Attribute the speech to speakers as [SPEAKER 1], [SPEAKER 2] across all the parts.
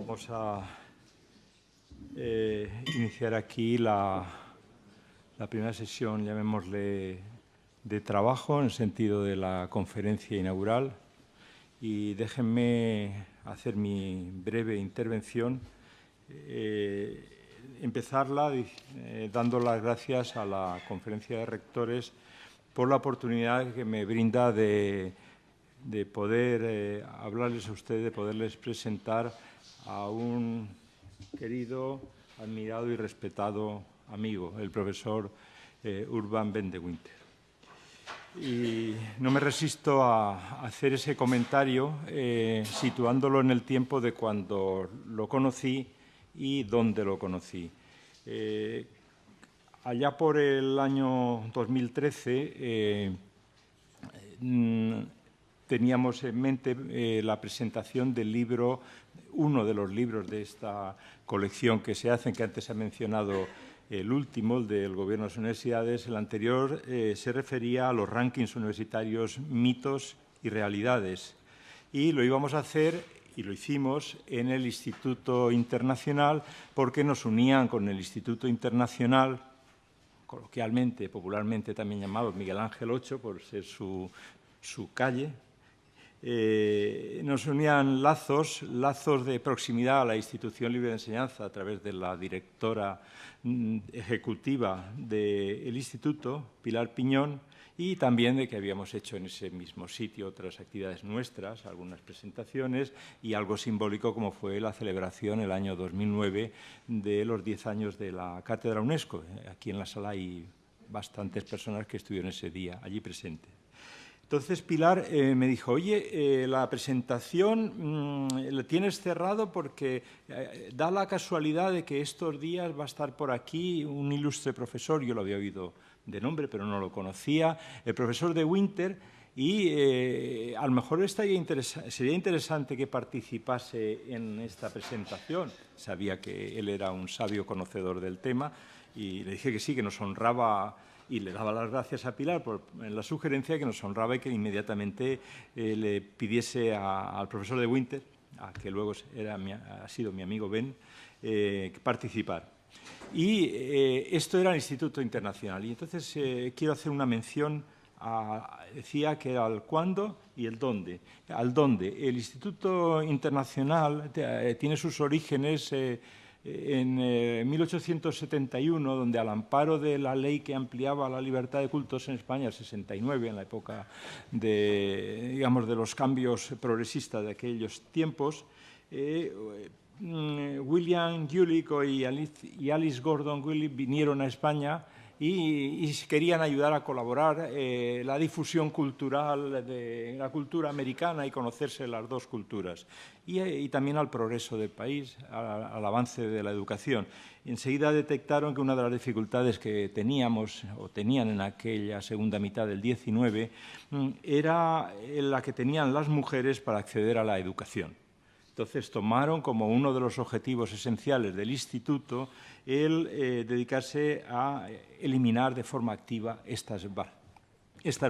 [SPEAKER 1] Vamos a iniciar aquí la primera sesión, llamémosle, de trabajo en el sentido de la conferencia inaugural. Y déjenme hacer mi breve intervención, empezarla dando las gracias a la Conferencia de Rectores por la oportunidad que me brinda de poder hablarles a ustedes, de poderles presentar a un querido, admirado y respetado amigo, el profesor Urban Ben de Winter. Y no me resisto a hacer ese comentario situándolo en el tiempo de cuando lo conocí y dónde lo conocí. Allá por el año 2013 teníamos en mente la presentación del libro, uno de los libros de esta colección que se hacen, que antes se ha mencionado el último, el del Gobierno de las Universidades. El anterior se refería a los rankings universitarios, mitos y realidades. Y lo íbamos a hacer, y lo hicimos, en el Instituto Internacional, porque nos unían con el Instituto Internacional, coloquialmente, popularmente también llamado Miguel Ángel 8, por ser su calle. Nos unían lazos de proximidad a la Institución Libre de Enseñanza a través de la directora ejecutiva del Instituto, Pilar Piñón, y también de que habíamos hecho en ese mismo sitio otras actividades nuestras, algunas presentaciones y algo simbólico como fue la celebración el año 2009 de los 10 años de la Cátedra UNESCO. Aquí en la sala hay bastantes personas que estuvieron ese día allí presentes. Entonces Pilar me dijo, oye, la presentación lo tienes cerrado porque da la casualidad de que estos días va a estar por aquí un ilustre profesor, yo lo había oído de nombre pero no lo conocía, el profesor de Winter, y a lo mejor sería interesante que participase en esta presentación. Sabía que él era un sabio conocedor del tema y le dije que sí, que nos honraba. Y le daba las gracias a Pilar por la sugerencia, que nos honraba y que inmediatamente le pidiese al profesor de Winter, que luego ha sido mi amigo Ben, participar. Y esto era el Instituto Internacional. Y entonces quiero hacer una mención, decía que era el cuándo y el dónde. Al dónde. El Instituto Internacional tiene sus orígenes en 1871, donde al amparo de la ley que ampliaba la libertad de cultos en España, el 69, en la época de los cambios progresistas de aquellos tiempos, William Jelicoe y Alice Gordon Willett vinieron a España y querían ayudar a colaborar la difusión cultural de la cultura americana y conocerse las dos culturas, y también al progreso del país, al avance de la educación. Y enseguida detectaron que una de las dificultades que teníamos o tenían en aquella segunda mitad del 19 era la que tenían las mujeres para acceder a la educación. Entonces tomaron como uno de los objetivos esenciales del instituto el dedicarse a eliminar de forma activa estas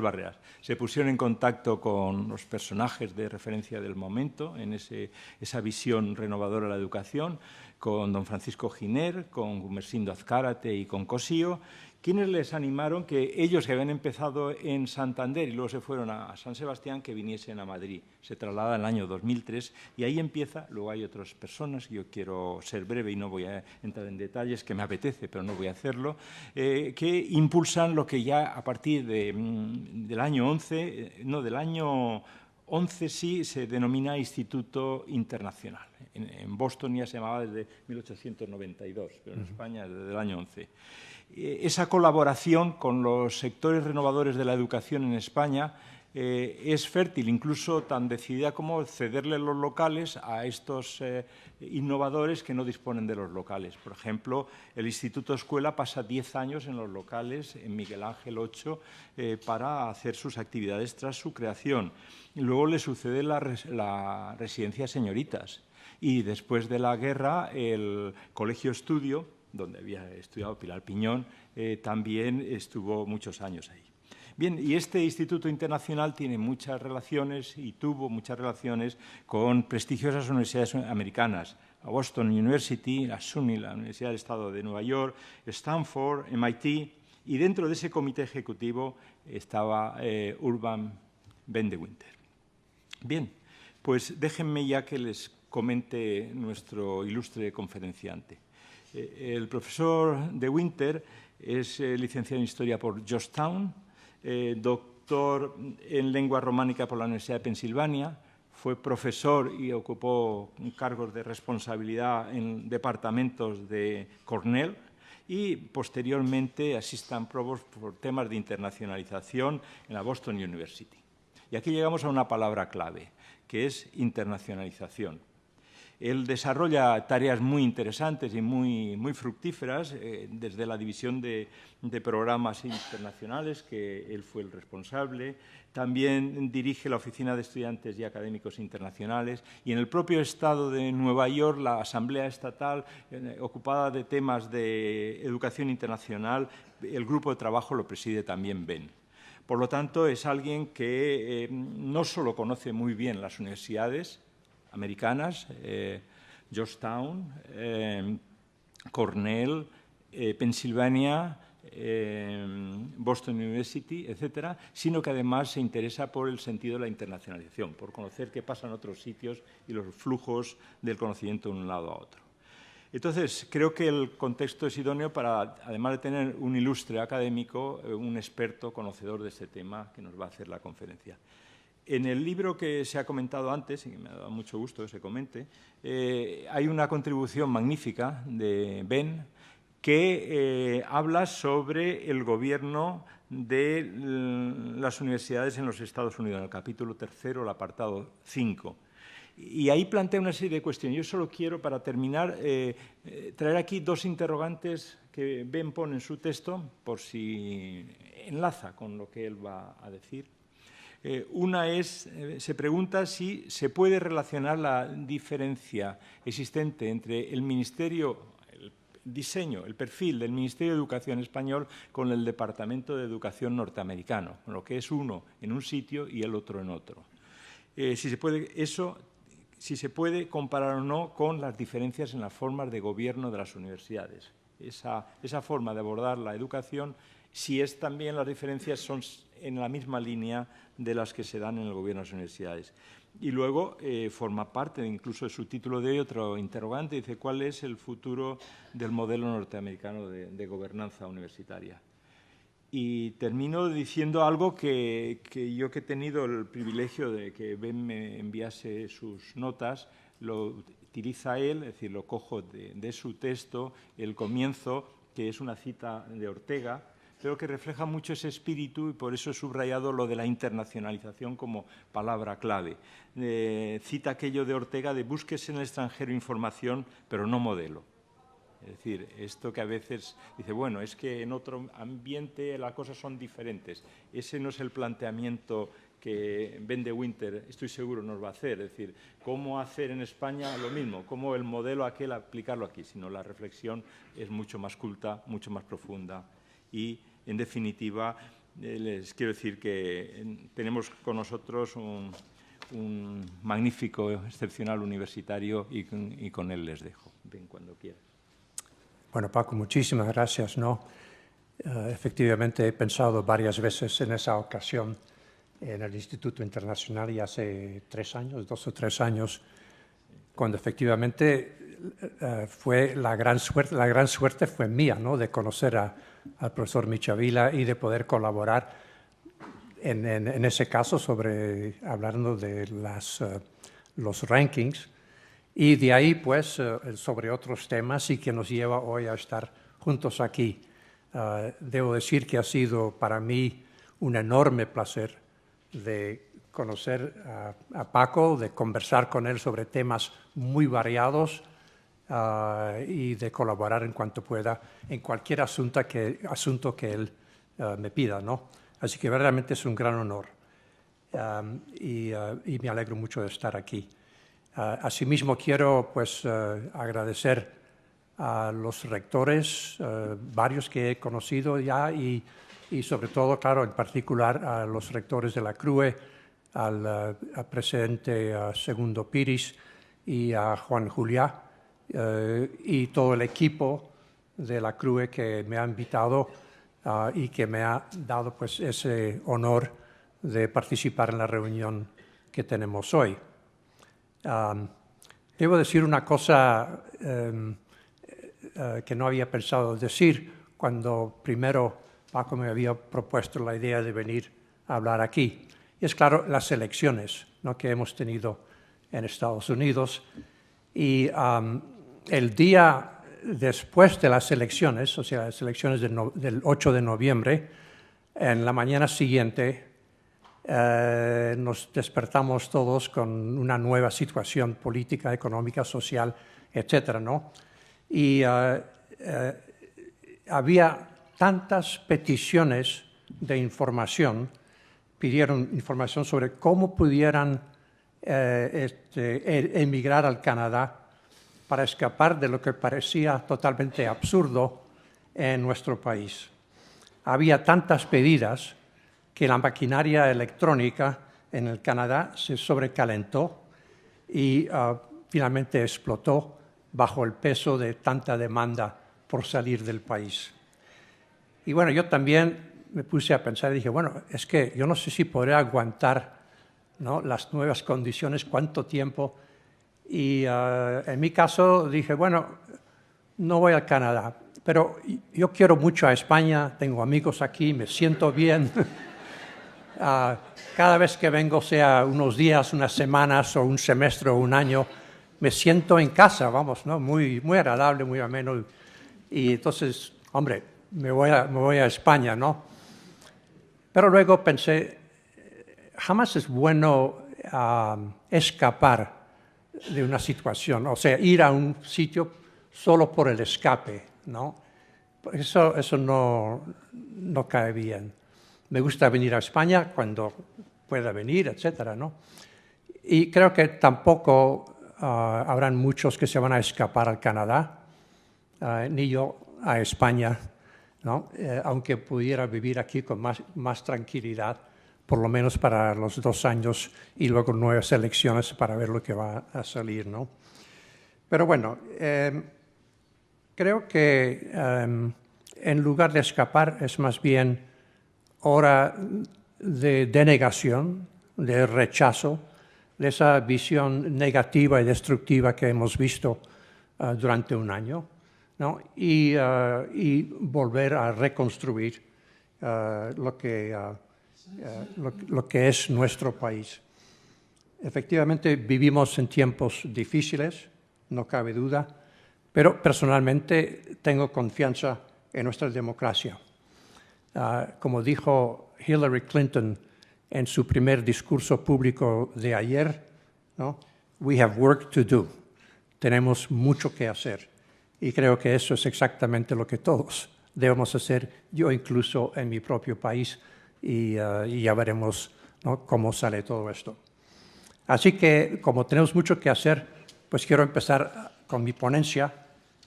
[SPEAKER 1] barreras. Se pusieron en contacto con los personajes de referencia del momento, en esa visión renovadora de la educación, con don Francisco Giner, con Gumersindo Azcárate y con Cosío, quienes les animaron que ellos, que habían empezado en Santander y luego se fueron a San Sebastián, que viniesen a Madrid. Se traslada en el año 2003 y ahí empieza. Luego hay otras personas, yo quiero ser breve y no voy a entrar en detalles, que me apetece, pero no voy a hacerlo, que impulsan lo que ya a partir del año 11 sí se denomina Instituto Internacional. En Boston ya se llamaba desde 1892, pero en España desde el año 11. Esa colaboración con los sectores renovadores de la educación en España es fértil, incluso tan decidida como cederle los locales a estos innovadores que no disponen de los locales. Por ejemplo, el Instituto Escuela pasa 10 años en los locales, en Miguel Ángel 8, para hacer sus actividades tras su creación. Y luego le sucede la residencia Señoritas. Y después de la guerra, el Colegio Estudio, donde había estudiado Pilar Piñón, también estuvo muchos años ahí. Bien, y este Instituto Internacional tiene muchas relaciones y tuvo muchas relaciones con prestigiosas universidades americanas, a Boston University, la SUNY, la Universidad del Estado de Nueva York, Stanford, MIT, y dentro de ese comité ejecutivo estaba Urban van de Winter. Bien, pues déjenme ya que les comente nuestro ilustre conferenciante. El profesor de Winter es licenciado en Historia por Georgetown, doctor en Lengua Románica por la Universidad de Pensilvania, fue profesor y ocupó cargos de responsabilidad en departamentos de Cornell y posteriormente Assistant Provost por temas de internacionalización en la Boston University. Y aquí llegamos a una palabra clave, que es internacionalización. Él desarrolla tareas muy interesantes y muy fructíferas desde la división de programas internacionales, que él fue el responsable. También dirige la Oficina de Estudiantes y Académicos Internacionales y en el propio estado de Nueva York, la Asamblea Estatal, ocupada de temas de educación internacional, el grupo de trabajo lo preside también Ben. Por lo tanto, es alguien que no solo conoce muy bien las universidades americanas, Georgetown, Cornell, Pensilvania, Boston University, etcétera, sino que además se interesa por el sentido de la internacionalización, por conocer qué pasa en otros sitios y los flujos del conocimiento de un lado a otro. Entonces, creo que el contexto es idóneo para, además de tener un ilustre académico, un experto conocedor de este tema que nos va a hacer la conferencia. En el libro que se ha comentado antes, y que me ha dado mucho gusto que se comente, hay una contribución magnífica de Ben que habla sobre el gobierno de las universidades en los Estados Unidos, en el capítulo 3, el apartado 5. Y ahí plantea una serie de cuestiones. Yo solo quiero, para terminar, traer aquí dos interrogantes que Ben pone en su texto, por si enlaza con lo que él va a decir. Una es, se pregunta si se puede relacionar la diferencia existente entre el Ministerio, el diseño, el perfil del Ministerio de Educación español con el Departamento de Educación norteamericano, con lo que es uno en un sitio y el otro en otro. Si se puede comparar o no con las diferencias en las formas de gobierno de las universidades. Esa forma de abordar la educación, si es también las diferencias son en la misma línea de las que se dan en el gobierno de las universidades. Y luego forma parte incluso de su título de hoy otro interrogante, dice ¿cuál es el futuro del modelo norteamericano de gobernanza universitaria? Y termino diciendo algo que yo que he tenido el privilegio de que Ben me enviase sus notas, lo utiliza él, es decir, lo cojo de su texto, el comienzo, que es una cita de Ortega, pero que refleja mucho ese espíritu y por eso he subrayado lo de la internacionalización como palabra clave. Cita aquello de Ortega de búsquese en el extranjero información, pero no modelo. Es decir, esto que a veces dice, bueno, es que en otro ambiente las cosas son diferentes. Ese no es el planteamiento que Ben de Winter, estoy seguro, nos va a hacer. Es decir, cómo hacer en España lo mismo, cómo el modelo aquel aplicarlo aquí, sino la reflexión es mucho más culta, mucho más profunda. Y, en definitiva, les quiero decir que tenemos con nosotros un magnífico, excepcional universitario y con él les dejo. Ven cuando quieras.
[SPEAKER 2] Bueno, Paco, muchísimas gracias, ¿no? Efectivamente, he pensado varias veces en esa ocasión en el Instituto Internacional y hace 2 o 3 años, cuando efectivamente fue la gran suerte fue mía, ¿no? De conocer al profesor Michavila y de poder colaborar en ese caso hablando de los rankings. Y de ahí, pues, sobre otros temas y que nos lleva hoy a estar juntos aquí. Debo decir que ha sido para mí un enorme placer de conocer a Paco, de conversar con él sobre temas muy variados y de colaborar en cuanto pueda en cualquier asunto que él me pida, ¿no? Así que verdaderamente es un gran honor y me alegro mucho de estar aquí. Asimismo, quiero pues, agradecer a los rectores, varios que he conocido ya, y y sobre todo, claro, en particular a los rectores de la CRUE, al presidente Segundo Piris y a Juan Juliá y todo el equipo de la CRUE que me ha invitado y que me ha dado pues, ese honor de participar en la reunión que tenemos hoy. Debo decir una cosa que no había pensado decir cuando primero Paco me había propuesto la idea de venir a hablar aquí. Y es claro, las elecciones, ¿no?, que hemos tenido en Estados Unidos. Y el día después de las elecciones, o sea, las elecciones del 8 de noviembre, en la mañana siguiente nos despertamos todos con una nueva situación política, económica, social, etcétera, ¿no? Y había tantas peticiones de información, pidieron información sobre cómo pudieran emigrar al Canadá para escapar de lo que parecía totalmente absurdo en nuestro país. Había tantas pedidas que la maquinaria electrónica en el Canadá se sobrecalentó y finalmente explotó bajo el peso de tanta demanda por salir del país. Y bueno, yo también me puse a pensar y dije, bueno, es que yo no sé si podré aguantar, ¿no?, las nuevas condiciones, cuánto tiempo. Y en mi caso dije, bueno, no voy al Canadá, pero yo quiero mucho a España, tengo amigos aquí, me siento bien. Cada vez que vengo, sea unos días, unas semanas o un semestre o un año, me siento en casa, vamos, ¿no? Muy, muy agradable, muy ameno. Y entonces, hombre, me voy a España, ¿no? Pero luego pensé, jamás es bueno escapar de una situación, o sea, ir a un sitio solo por el escape, ¿no? Eso no cae bien. Me gusta venir a España cuando pueda venir, etcétera, ¿no? Y creo que tampoco habrán muchos que se van a escapar al Canadá, ni yo a España, ¿no? Aunque pudiera vivir aquí con más tranquilidad, por lo menos para los 2 años y luego nuevas elecciones para ver lo que va a salir, ¿no? Pero bueno, creo que en lugar de escapar es más bien hora de denegación, de rechazo, de esa visión negativa y destructiva que hemos visto durante un año, ¿no? Y volver a reconstruir lo que es nuestro país. Efectivamente, vivimos en tiempos difíciles, no cabe duda, pero personalmente tengo confianza en nuestra democracia. Como dijo Hillary Clinton en su primer discurso público de ayer, ¿no? We have work to do. Tenemos mucho que hacer. Y creo que eso es exactamente lo que todos debemos hacer, yo incluso en mi propio país, y ya veremos, ¿no?, cómo sale todo esto. Así que, como tenemos mucho que hacer, pues quiero empezar con mi ponencia,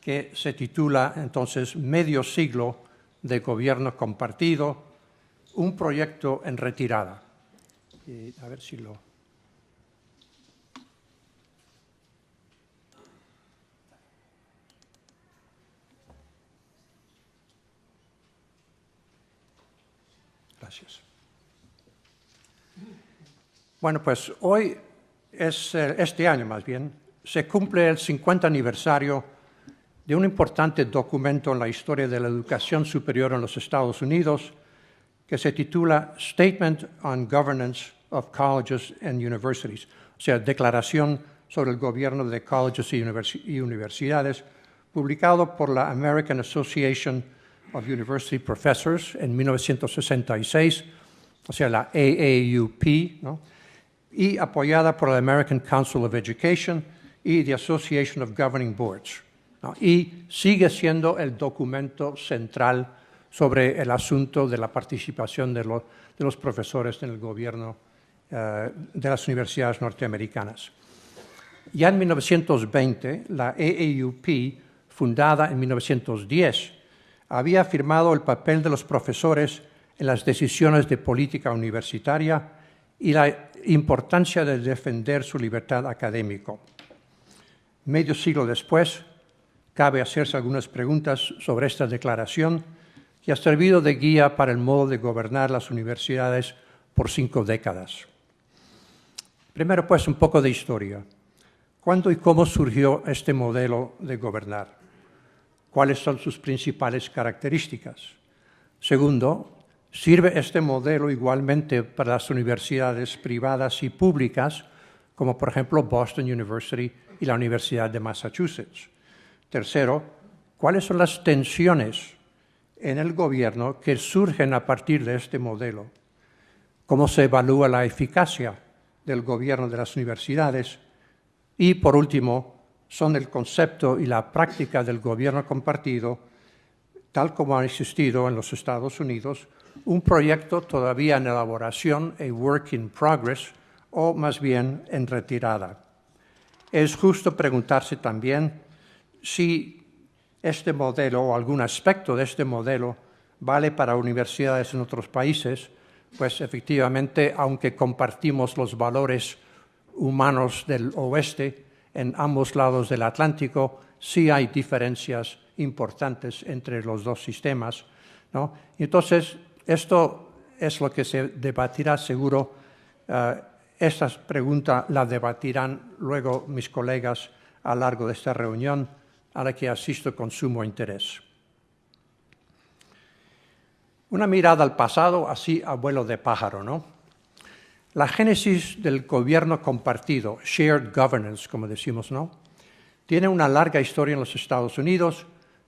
[SPEAKER 2] que se titula entonces Medio siglo de gobierno compartido, un proyecto en retirada. Y a ver si lo... Gracias. Bueno, pues hoy, este año más bien, se cumple el 50 aniversario de un importante documento en la historia de la educación superior en los Estados Unidos que se titula Statement on Governance of Colleges and Universities, o sea, Declaración sobre el Gobierno de Colleges y Universidades, publicado por la American Association of University Professors en 1966, o sea, la AAUP, ¿no?, y apoyada por la American Council of Education y the Association of Governing Boards, ¿no? Y sigue siendo el documento central sobre el asunto de la participación de los profesores en el gobierno de las universidades norteamericanas. Ya en 1920, la AAUP, fundada en 1910, había afirmado el papel de los profesores en las decisiones de política universitaria y la importancia de defender su libertad académica. Medio siglo después, cabe hacerse algunas preguntas sobre esta declaración que ha servido de guía para el modo de gobernar las universidades por 5 décadas. Primero, pues, un poco de historia. ¿Cuándo y cómo surgió este modelo de gobernar? ¿Cuáles son sus principales características? Segundo, ¿sirve este modelo igualmente para las universidades privadas y públicas, como por ejemplo Boston University y la Universidad de Massachusetts? Tercero, ¿cuáles son las tensiones en el gobierno que surgen a partir de este modelo? ¿Cómo se evalúa la eficacia del gobierno de las universidades? Y, por último, son el concepto y la práctica del gobierno compartido, tal como ha existido en los Estados Unidos, un proyecto todavía en elaboración, a work in progress, o más bien en retirada. Es justo preguntarse también si este modelo o algún aspecto de este modelo vale para universidades en otros países, pues efectivamente, aunque compartimos los valores humanos del oeste en ambos lados del Atlántico, sí hay diferencias importantes entre los dos sistemas, ¿no? Y entonces, esto es lo que se debatirá seguro. Esta pregunta la debatirán luego mis colegas a lo largo de esta reunión, a la que asisto con sumo interés. Una mirada al pasado, así a vuelo de pájaro, ¿no? La génesis del gobierno compartido, shared governance, como decimos, ¿no?, tiene una larga historia en los Estados Unidos,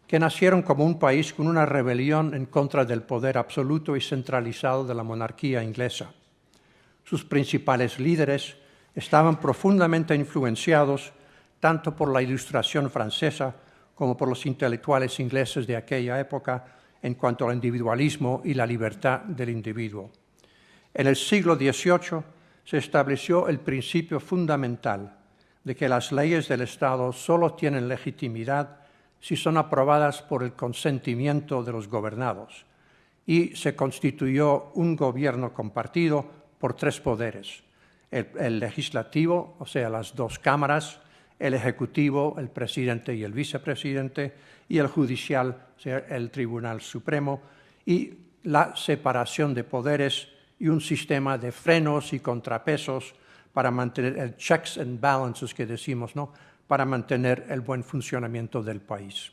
[SPEAKER 2] que nacieron como un país con una rebelión en contra del poder absoluto y centralizado de la monarquía inglesa. Sus principales líderes estaban profundamente influenciados tanto por la Ilustración francesa como por los intelectuales ingleses de aquella época en cuanto al individualismo y la libertad del individuo. En el siglo XVIII se estableció el principio fundamental de que las leyes del Estado solo tienen legitimidad si son aprobadas por el consentimiento de los gobernados, y se constituyó un gobierno compartido por 3 poderes: el legislativo, o sea, las 2 cámaras; el ejecutivo, el presidente y el vicepresidente; y el judicial, o sea, el Tribunal Supremo, y la separación de poderes y un sistema de frenos y contrapesos para mantener el checks and balances que decimos, ¿no?, para mantener el buen funcionamiento del país.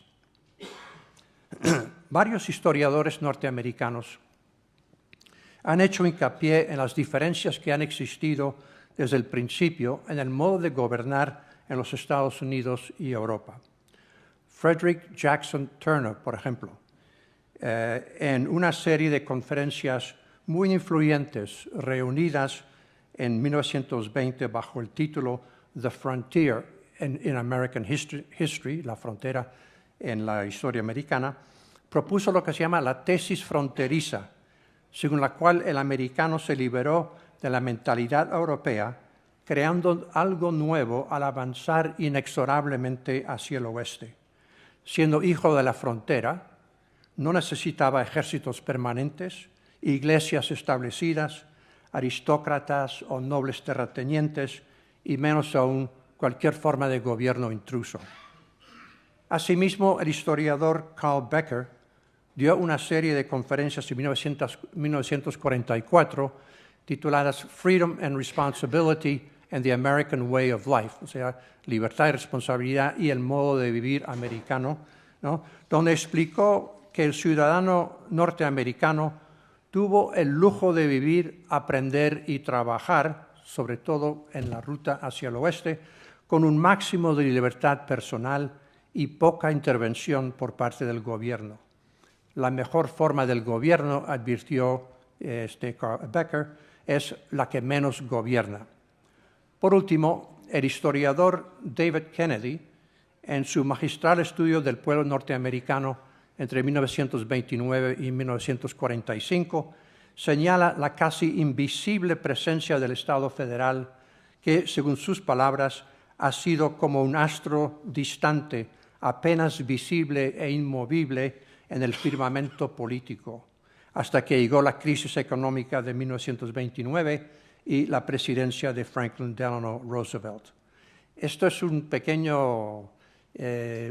[SPEAKER 2] Varios historiadores norteamericanos han hecho hincapié en las diferencias que han existido desde el principio en el modo de gobernar en los Estados Unidos y Europa. Frederick Jackson Turner, por ejemplo, en una serie de conferencias muy influyentes reunidas en 1920 bajo el título The Frontier in American History, la frontera en la historia americana, propuso lo que se llama la tesis fronteriza, según la cual el americano se liberó de la mentalidad europea, creando algo nuevo al avanzar inexorablemente hacia el oeste. Siendo hijo de la frontera, no necesitaba ejércitos permanentes, iglesias establecidas, aristócratas o nobles terratenientes, y menos aún cualquier forma de gobierno intruso. Asimismo, el historiador Carl Becker dio una serie de conferencias en 1944 tituladas Freedom and Responsibility and the American Way of Life, o sea, libertad y responsabilidad y el modo de vivir americano, ¿no?, donde explicó que el ciudadano norteamericano tuvo el lujo de vivir, aprender y trabajar, sobre todo en la ruta hacia el oeste, con un máximo de libertad personal y poca intervención por parte del gobierno. La mejor forma del gobierno, advirtió Carl Becker, es la que menos gobierna. Por último, el historiador David Kennedy, en su magistral estudio del pueblo norteamericano entre 1929 y 1945, señala la casi invisible presencia del Estado federal que, según sus palabras, ha sido como un astro distante, apenas visible e inmovible en el firmamento político, hasta que llegó la crisis económica de 1929 y la presidencia de Franklin Delano Roosevelt. Esto es un pequeño,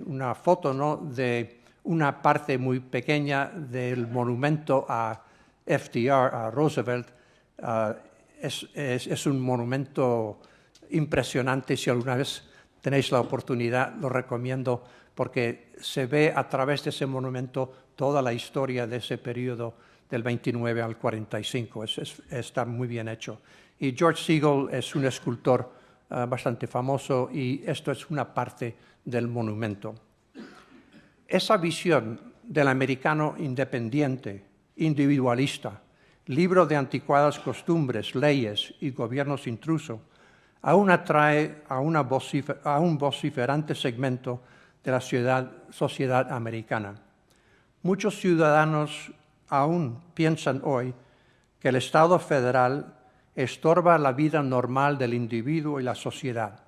[SPEAKER 2] una foto, ¿no?, de una parte muy pequeña del monumento a FDR, a Roosevelt. Es un monumento impresionante. Si alguna vez tenéis la oportunidad, lo recomiendo, porque se ve a través de ese monumento toda la historia de ese periodo del 29 al 45. Está muy bien hecho. Y George Segal es un escultor bastante famoso y esto es una parte del monumento. Esa visión del americano independiente, individualista, libre de anticuadas costumbres, leyes y gobiernos intrusos, aún atrae a un vociferante segmento de la sociedad americana. Muchos ciudadanos aún piensan hoy que el Estado federal estorba la vida normal del individuo y la sociedad.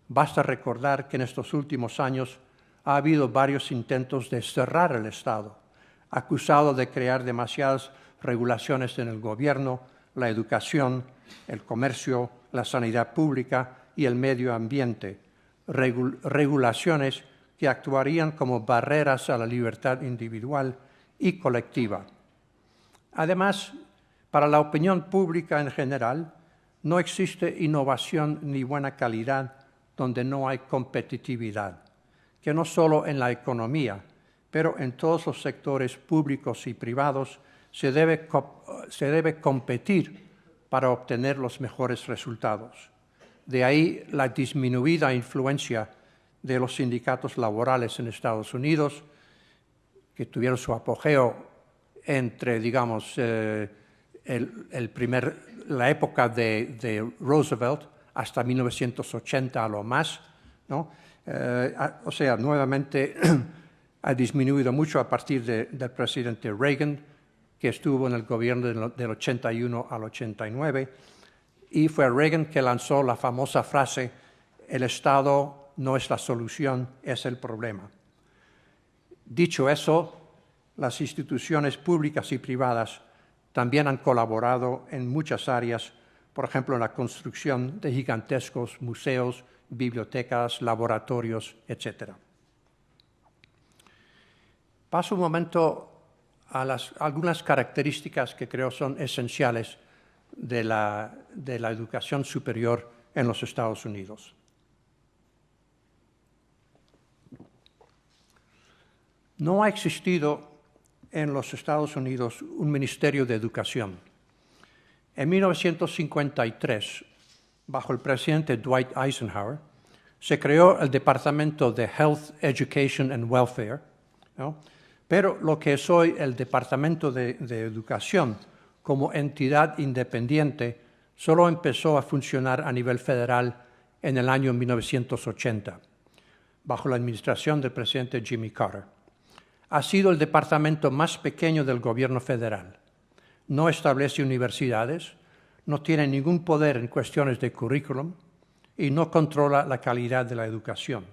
[SPEAKER 2] Basta recordar que en estos últimos años ha habido varios intentos de cerrar el Estado, acusado de crear demasiadas regulaciones en el gobierno, la educación, el comercio, la sanidad pública y el medio ambiente, regulaciones que actuarían como barreras a la libertad individual y colectiva. Además, para la opinión pública en general, no existe innovación ni buena calidad donde no hay competitividad, que no solo en la economía, pero en todos los sectores públicos y privados se debe competir para obtener los mejores resultados. De ahí la disminuida influencia de los sindicatos laborales en Estados Unidos, que tuvieron su apogeo entre, digamos, la época de Roosevelt hasta 1980 a lo más, ¿no? O sea, nuevamente ha disminuido mucho a partir del presidente Reagan, que estuvo en el gobierno del 81 al 89, y fue Reagan que lanzó la famosa frase: el Estado no es la solución, es el problema. Dicho eso, las instituciones públicas y privadas también han colaborado en muchas áreas, por ejemplo, en la construcción de gigantescos museos, bibliotecas, laboratorios, etc. Paso un momento a algunas características que creo son esenciales de la educación superior en los Estados Unidos. No ha existido en los Estados Unidos un Ministerio de Educación. En 1953, bajo el presidente Dwight Eisenhower, se creó el Departamento de Health, Education and Welfare, ¿no? Pero lo que es hoy el Departamento de Educación como entidad independiente solo empezó a funcionar a nivel federal en el año 1980, bajo la administración del presidente Jimmy Carter. Ha sido el departamento más pequeño del gobierno federal. No establece universidades, no tiene ningún poder en cuestiones de currículum y no controla la calidad de la educación.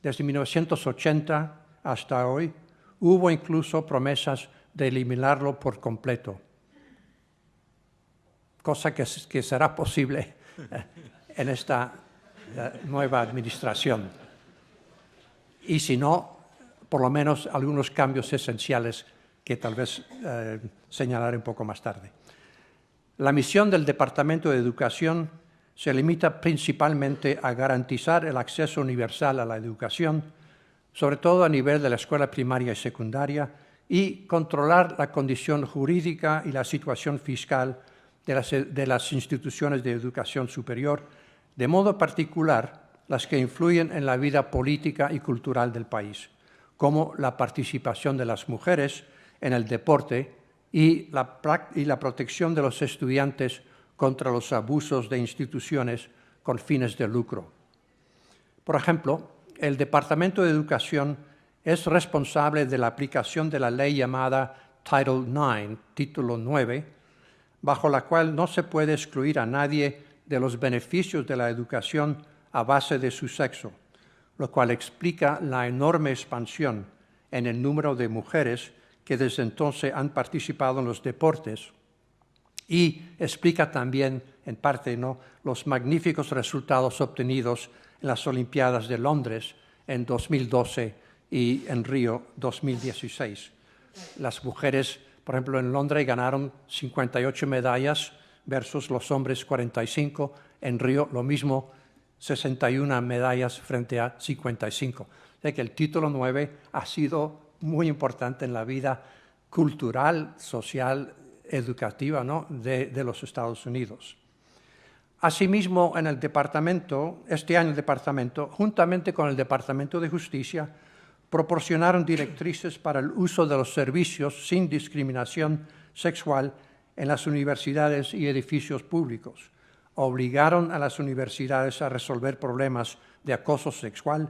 [SPEAKER 2] Desde 1980 hasta hoy, hubo incluso promesas de eliminarlo por completo, cosa que será posible en esta nueva administración. Y si no, por lo menos algunos cambios esenciales que tal vez señalaré un poco más tarde. La misión del Departamento de Educación se limita principalmente a garantizar el acceso universal a la educación, sobre todo a nivel de la escuela primaria y secundaria, y controlar la condición jurídica y la situación fiscal de las instituciones de educación superior, de modo particular las que influyen en la vida política y cultural del país, como la participación de las mujeres en el deporte y la protección de los estudiantes contra los abusos de instituciones con fines de lucro. Por ejemplo, el Departamento de Educación es responsable de la aplicación de la ley llamada Title IX, Título 9, bajo la cual no se puede excluir a nadie de los beneficios de la educación a base de su sexo, lo cual explica la enorme expansión en el número de mujeres que desde entonces han participado en los deportes, y explica también, en parte, ¿no?, los magníficos resultados obtenidos en las Olimpiadas de Londres en 2012 y en Río 2016. Las mujeres, por ejemplo, en Londres ganaron 58 medallas versus los hombres 45. En Río lo mismo, 61 medallas frente a 55. O sea que el título 9 ha sido muy importante en la vida cultural, social, educativa, ¿no?, de los Estados Unidos. Asimismo, en el departamento, este año el departamento, juntamente con el Departamento de Justicia, proporcionaron directrices para el uso de los servicios sin discriminación sexual en las universidades y edificios públicos. Obligaron a las universidades a resolver problemas de acoso sexual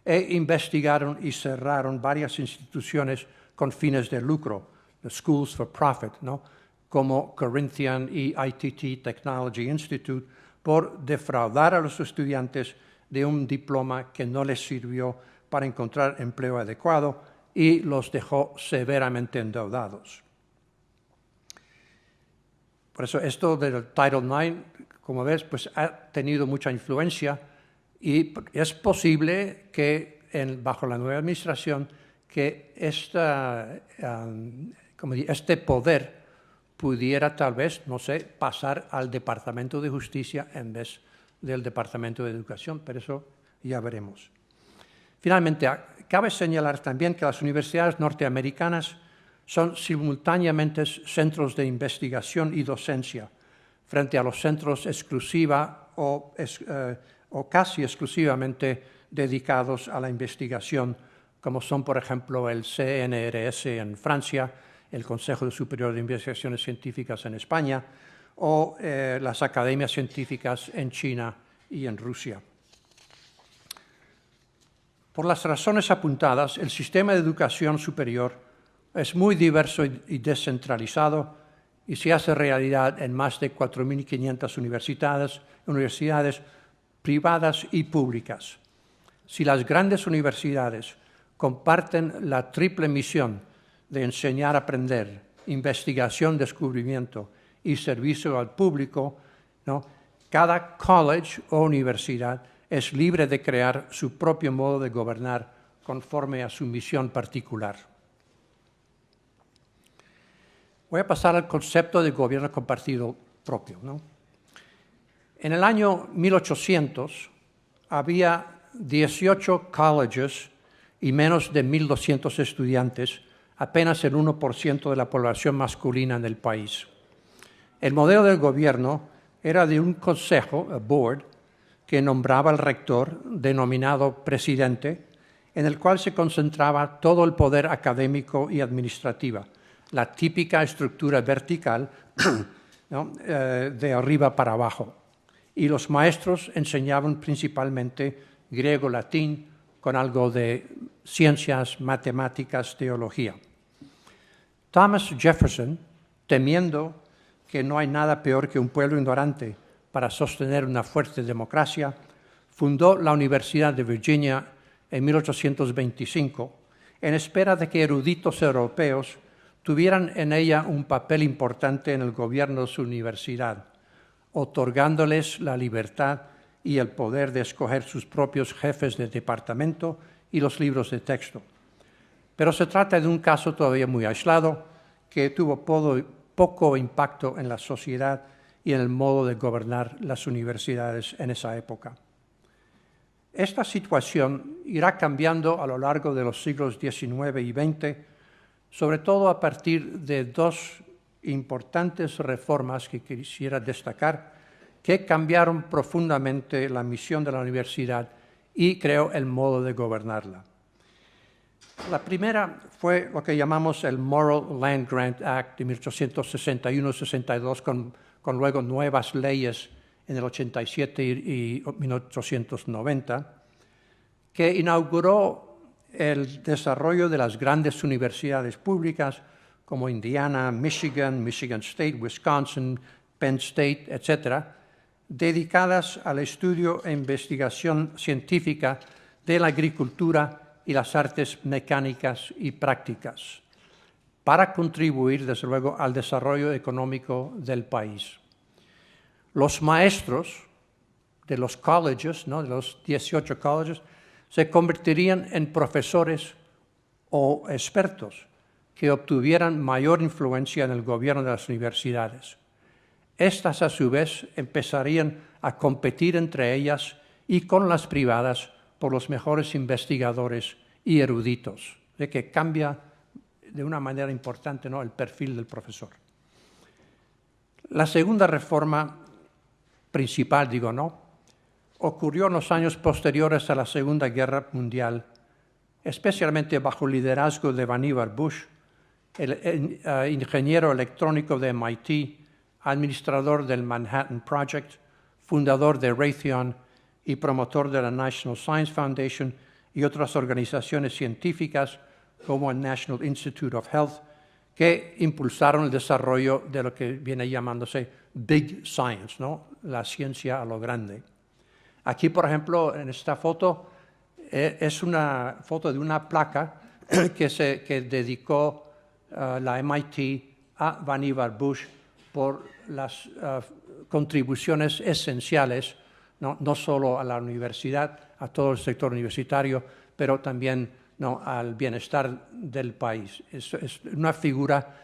[SPEAKER 2] e investigaron y cerraron varias instituciones con fines de lucro, the Schools for Profit, ¿no?, como Corinthian y ITT Technology Institute, por defraudar a los estudiantes de un diploma que no les sirvió para encontrar empleo adecuado y los dejó severamente endeudados. Por eso esto del Title IX, como ves, pues ha tenido mucha influencia y es posible que bajo la nueva administración que este poder pudiera tal vez, no sé, pasar al Departamento de Justicia en vez del Departamento de Educación, pero eso ya veremos. Finalmente, cabe señalar también que las universidades norteamericanas son simultáneamente centros de investigación y docencia, frente a los centros exclusiva o casi exclusivamente dedicados a la investigación, como son, por ejemplo, el CNRS en Francia, el Consejo Superior de Investigaciones Científicas en España o las academias científicas en China y en Rusia. Por las razones apuntadas, el sistema de educación superior es muy diverso y descentralizado y se hace realidad en más de 4.500 universidades privadas y públicas. Si las grandes universidades comparten la triple misión de enseñar a aprender, investigación, descubrimiento y servicio al público, ¿no?, cada college o universidad es libre de crear su propio modo de gobernar conforme a su misión particular. Voy a pasar al concepto de gobierno compartido propio, ¿no? En el año 1800 había 18 colleges y menos de 1.200 estudiantes, apenas el 1% de la población masculina en el país. El modelo del gobierno era de un consejo, a board, que nombraba al rector, denominado presidente, en el cual se concentraba todo el poder académico y administrativo, la típica estructura vertical, ¿no?, de arriba para abajo. Y los maestros enseñaban principalmente griego, latín, con algo de ciencias, matemáticas, teología. Thomas Jefferson, temiendo que no hay nada peor que un pueblo ignorante para sostener una fuerte democracia, fundó la Universidad de Virginia en 1825, en espera de que eruditos europeos tuvieran en ella un papel importante en el gobierno de su universidad, otorgándoles la libertad y el poder de escoger sus propios jefes de departamento y los libros de texto. Pero se trata de un caso todavía muy aislado que tuvo poco impacto en la sociedad y en el modo de gobernar las universidades en esa época. Esta situación irá cambiando a lo largo de los siglos XIX y XX, sobre todo a partir de dos importantes reformas que quisiera destacar, que cambiaron profundamente la misión de la universidad y, creo, el modo de gobernarla. La primera fue lo que llamamos el Moral Land Grant Act de 1861-62, con luego nuevas leyes en el 87 y 1890, que inauguró el desarrollo de las grandes universidades públicas como Indiana, Michigan, Michigan State, Wisconsin, Penn State, etc., dedicadas al estudio e investigación científica de la agricultura y las artes mecánicas y prácticas. para contribuir, desde luego, al desarrollo económico del país. Los maestros de los colleges, ¿no?, de los 18 colleges, se convertirían en profesores o expertos que obtuvieran mayor influencia en el gobierno de las universidades. Estas, a su vez, empezarían a competir entre ellas y con las privadas por los mejores investigadores y eruditos, de que cambia de una manera importante, ¿no?, el perfil del profesor. La segunda reforma principal, ocurrió en los años posteriores a la Segunda Guerra Mundial, especialmente bajo el liderazgo de Vannevar Bush, el ingeniero electrónico de MIT, administrador del Manhattan Project, fundador de Raytheon y promotor de la National Science Foundation y otras organizaciones científicas como el National Institute of Health, que impulsaron el desarrollo de lo que viene llamándose Big Science, ¿no?, la ciencia a lo grande. Aquí, por ejemplo, en esta foto, es una foto de una placa que dedicó la MIT a Vannevar Bush por las contribuciones esenciales, no solo a la universidad, a todo el sector universitario, pero también al bienestar del país. Es una figura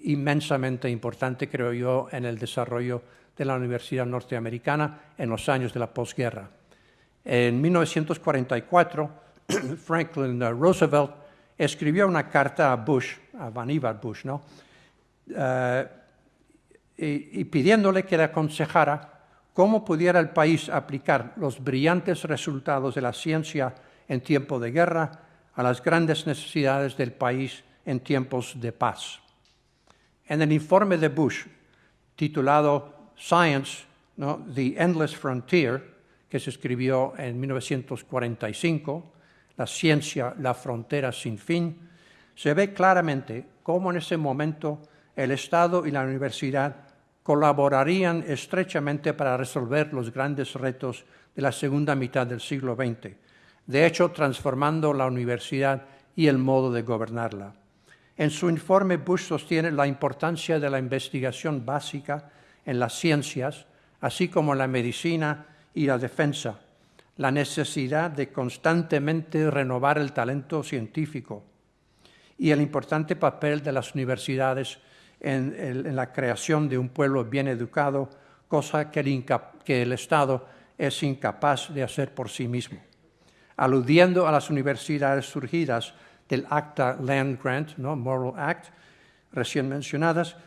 [SPEAKER 2] inmensamente importante, creo yo, en el desarrollo de la universidad norteamericana en los años de la posguerra. En 1944, Franklin Roosevelt escribió una carta a Bush, a Vannevar Bush, y pidiéndole que le aconsejara cómo pudiera el país aplicar los brillantes resultados de la ciencia en tiempo de guerra a las grandes necesidades del país en tiempos de paz. En el informe de Bush, titulado Science, The Endless Frontier, que se escribió en 1945, La ciencia, la frontera sin fin, se ve claramente cómo en ese momento el Estado y la universidad colaborarían estrechamente para resolver los grandes retos de la segunda mitad del siglo XX, de hecho transformando la universidad y el modo de gobernarla. En su informe, Bush sostiene la importancia de la investigación básica en las ciencias, así como en la medicina y la defensa, la necesidad de constantemente renovar el talento científico y el importante papel de las universidades en la creación de un pueblo bien educado, cosa que el Estado es incapaz de hacer por sí mismo. Aludiendo a las universidades surgidas del Acta Land Grant, Morrill Act, recién mencionadas,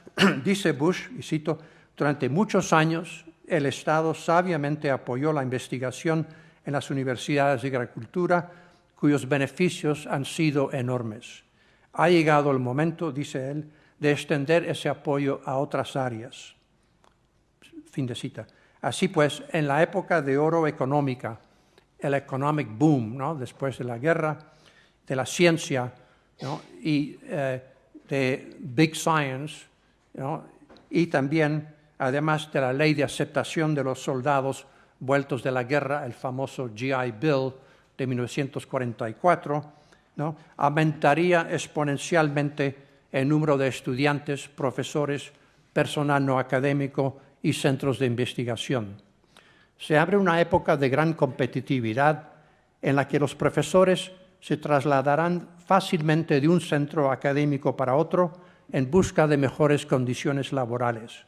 [SPEAKER 2] dice Bush, y cito, durante muchos años el Estado sabiamente apoyó la investigación en las universidades de agricultura, cuyos beneficios han sido enormes. Ha llegado el momento, dice él, de extender ese apoyo a otras áreas. Fin de cita. Así pues, en la época de oro económica, el economic boom, después de la guerra, de la ciencia, y de big science, y también, además de la ley de aceptación de los soldados vueltos de la guerra, el famoso GI Bill de 1944, aumentaría exponencialmente el número de estudiantes, profesores, personal no académico y centros de investigación. Se abre una época de gran competitividad en la que los profesores se trasladarán fácilmente de un centro académico para otro en busca de mejores condiciones laborales.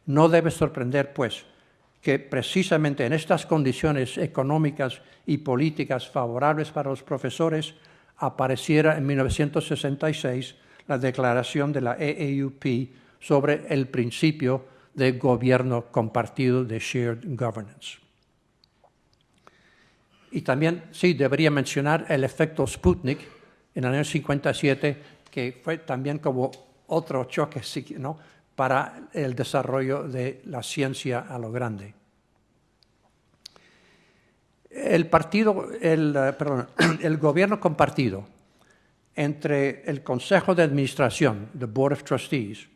[SPEAKER 2] No debe sorprender, pues, que precisamente en estas condiciones económicas y políticas favorables para los profesores apareciera en 1966 la declaración de la AAUP sobre el principio de gobierno compartido, de shared governance. Y también, sí, debería mencionar el efecto Sputnik en el año 57, que fue también como otro choque, para el desarrollo de la ciencia a lo grande. El gobierno compartido entre el Consejo de Administración, the Board of Trustees,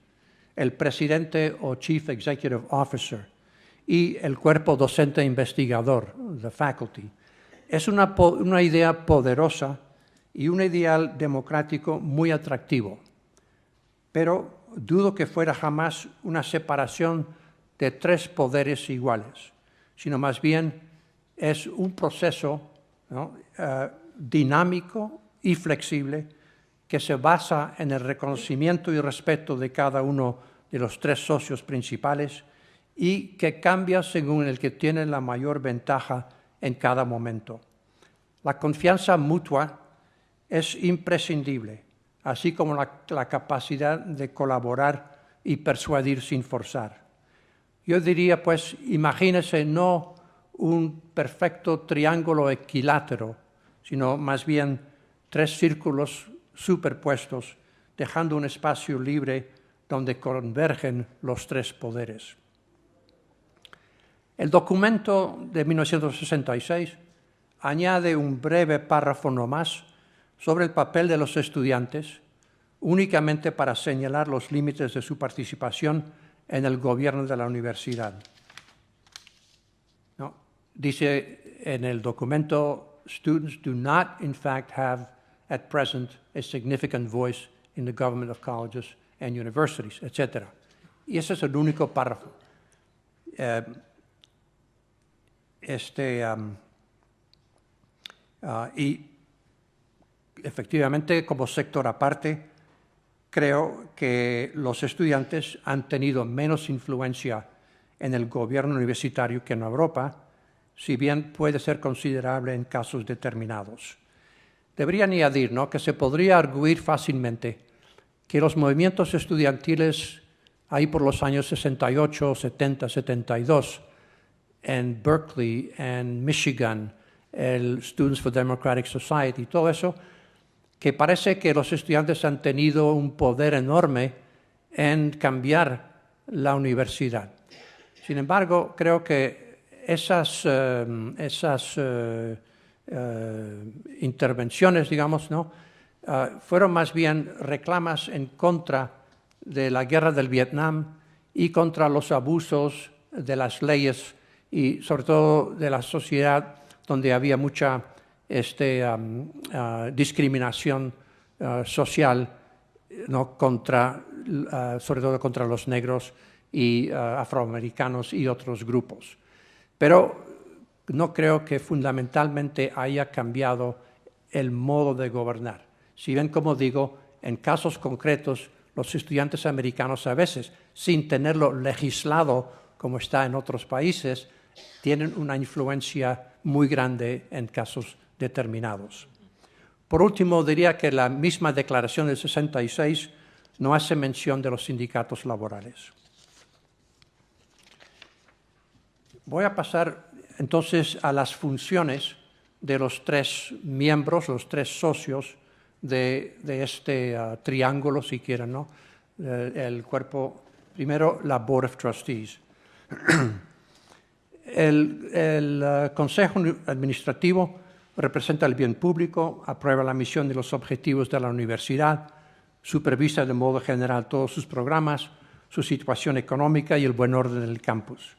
[SPEAKER 2] el presidente o Chief Executive Officer y el cuerpo docente investigador, the faculty, es una idea poderosa y un ideal democrático muy atractivo, pero dudo que fuera jamás una separación de tres poderes iguales, sino más bien es un proceso, ¿no?, dinámico y flexible que se basa en el reconocimiento y respeto de cada uno de los tres socios principales y que cambia según el que tiene la mayor ventaja en cada momento. La confianza mutua es imprescindible, así como la capacidad de colaborar y persuadir sin forzar. Yo diría, pues, imagínese no un perfecto triángulo equilátero, sino más bien tres círculos superpuestos, dejando un espacio libre donde convergen los tres poderes. El documento de 1966 añade un breve párrafo nomás sobre el papel de los estudiantes, únicamente para señalar los límites de su participación en el gobierno de la universidad. ¿No? Dice en el documento, students do not in fact have at present a significant voice in the government of colleges and universities, etc. Y ese es el único párrafo. Y efectivamente, como sector aparte, creo que los estudiantes han tenido menos influencia en el gobierno universitario que en Europa, si bien puede ser considerable en casos determinados. Debería añadir, ¿no?, que se podría arguir fácilmente que los movimientos estudiantiles ahí por los años 68, 70, 72, en Berkeley, en Michigan, el Students for Democratic Society, todo eso, que parece que los estudiantes han tenido un poder enorme en cambiar la universidad. Sin embargo, creo que esas intervenciones, digamos, ¿no?, fueron más bien reclamas en contra de la guerra del Vietnam y contra los abusos de las leyes y sobre todo de la sociedad donde había mucha discriminación social, ¿no?, sobre todo contra los negros y afroamericanos y otros grupos. Pero no creo que fundamentalmente haya cambiado el modo de gobernar. Si bien, como digo, en casos concretos, los estudiantes americanos a veces, sin tenerlo legislado como está en otros países, tienen una influencia muy grande en casos determinados. Por último, diría que la misma declaración del 66 no hace mención de los sindicatos laborales. Voy a pasar entonces a las funciones de los tres miembros, los tres socios de este triángulo, si quieren, ¿no? El cuerpo, primero, la Board of Trustees. El Consejo Administrativo representa el bien público, aprueba la misión y los objetivos de la universidad, supervisa de modo general todos sus programas, su situación económica y el buen orden del campus.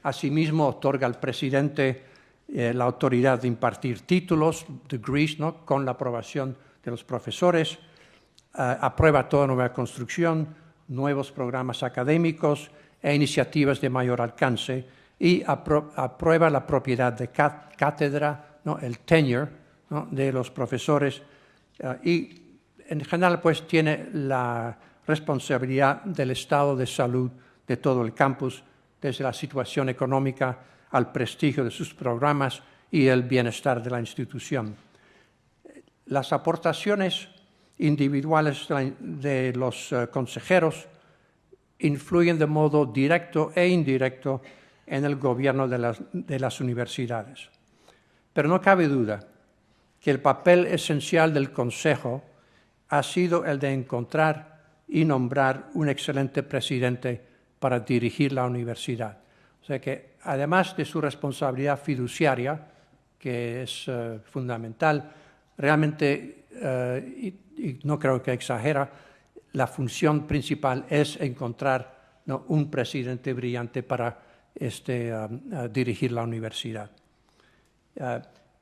[SPEAKER 2] Asimismo, otorga al presidente la autoridad de impartir títulos, degrees, ¿no?, con la aprobación de los profesores, aprueba toda nueva construcción, nuevos programas académicos e iniciativas de mayor alcance y aprueba la propiedad de cátedra, ¿no?, el tenure, ¿no?, de los profesores y en general pues tiene la responsabilidad del estado de salud de todo el campus, desde la situación económica al prestigio de sus programas y el bienestar de la institución. Las aportaciones individuales de los consejeros influyen de modo directo e indirecto en el gobierno de las universidades. Pero no cabe duda que el papel esencial del Consejo ha sido el de encontrar y nombrar un excelente presidente para dirigir la universidad. O sea que, además de su responsabilidad fiduciaria, que es fundamental, realmente, y no creo que exagera, la función principal es encontrar, ¿no?, un presidente brillante para dirigir la universidad.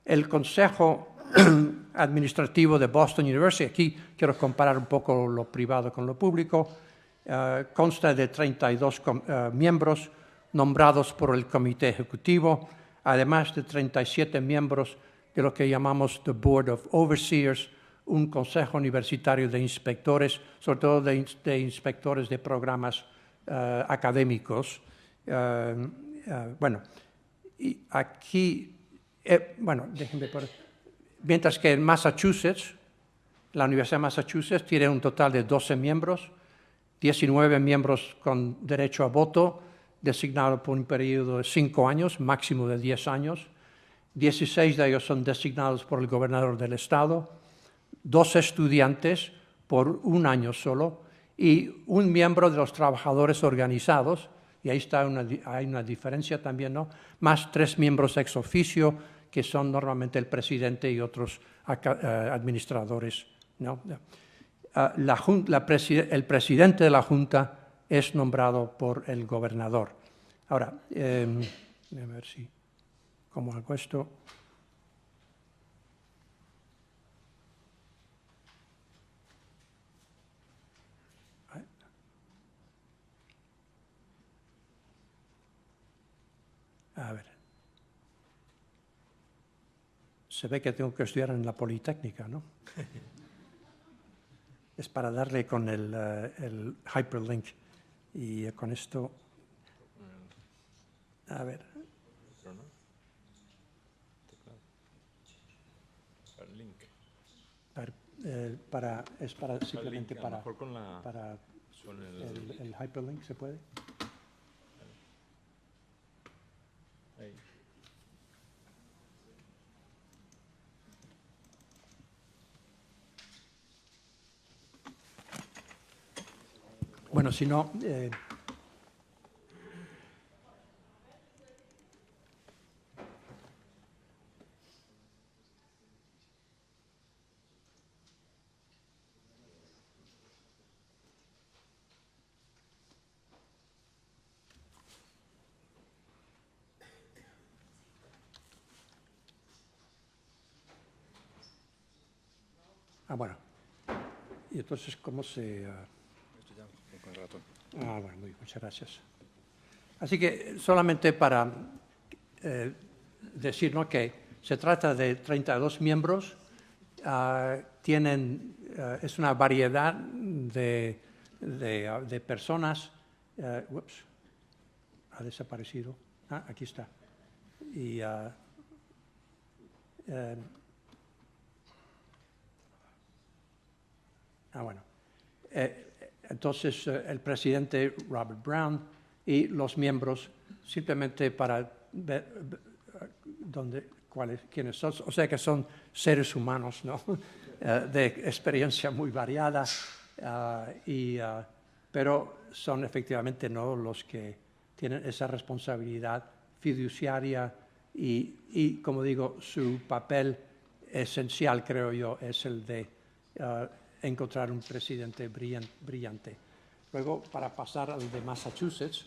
[SPEAKER 2] El Consejo administrativo de Boston University. Aquí quiero comparar un poco lo privado con lo público. Consta de 32 miembros nombrados por el Comité Ejecutivo, además de 37 miembros de lo que llamamos the Board of Overseers, un consejo universitario de inspectores, sobre todo de inspectores de programas académicos. Bueno, y aquí, bueno, déjenme poner. Mientras que en Massachusetts, la Universidad de Massachusetts tiene un total de 12 miembros, 19 miembros con derecho a voto, designados por un periodo de 5 años, máximo de 10 años. 16 de ellos son designados por el gobernador del estado, 2 estudiantes por 1 año solo y un miembro de los trabajadores organizados, y ahí está hay una diferencia también, ¿no? Más 3 miembros ex oficio, que son normalmente el presidente y otros administradores, ¿no? El presidente de la Junta es nombrado por el gobernador. Ahora, déjame ver si, ¿cómo hago esto? A ver. Se ve que tengo que estudiar en la Politécnica, ¿no? Es para darle con el hyperlink. Y con esto... A ver. Es para simplemente para el hyperlink, ¿se puede? Ahí. Bueno, si no... bueno. Y entonces, ¿cómo se...?
[SPEAKER 3] Esto ya con el ratón.
[SPEAKER 2] Bueno, muy bien, muchas gracias. Así que solamente para decir, ¿no?, que se trata de 32 miembros, es una variedad de personas. Ups, ha desaparecido. Aquí está. Y... bueno. Entonces, el presidente Robert Brown y los miembros, simplemente para ver quiénes son, o sea que son seres humanos, ¿no? De experiencia muy variada, pero son efectivamente, ¿no?, los que tienen esa responsabilidad fiduciaria y como digo, su papel esencial, creo yo, es el de encontrar un presidente brillante. Luego, para pasar al de Massachusetts,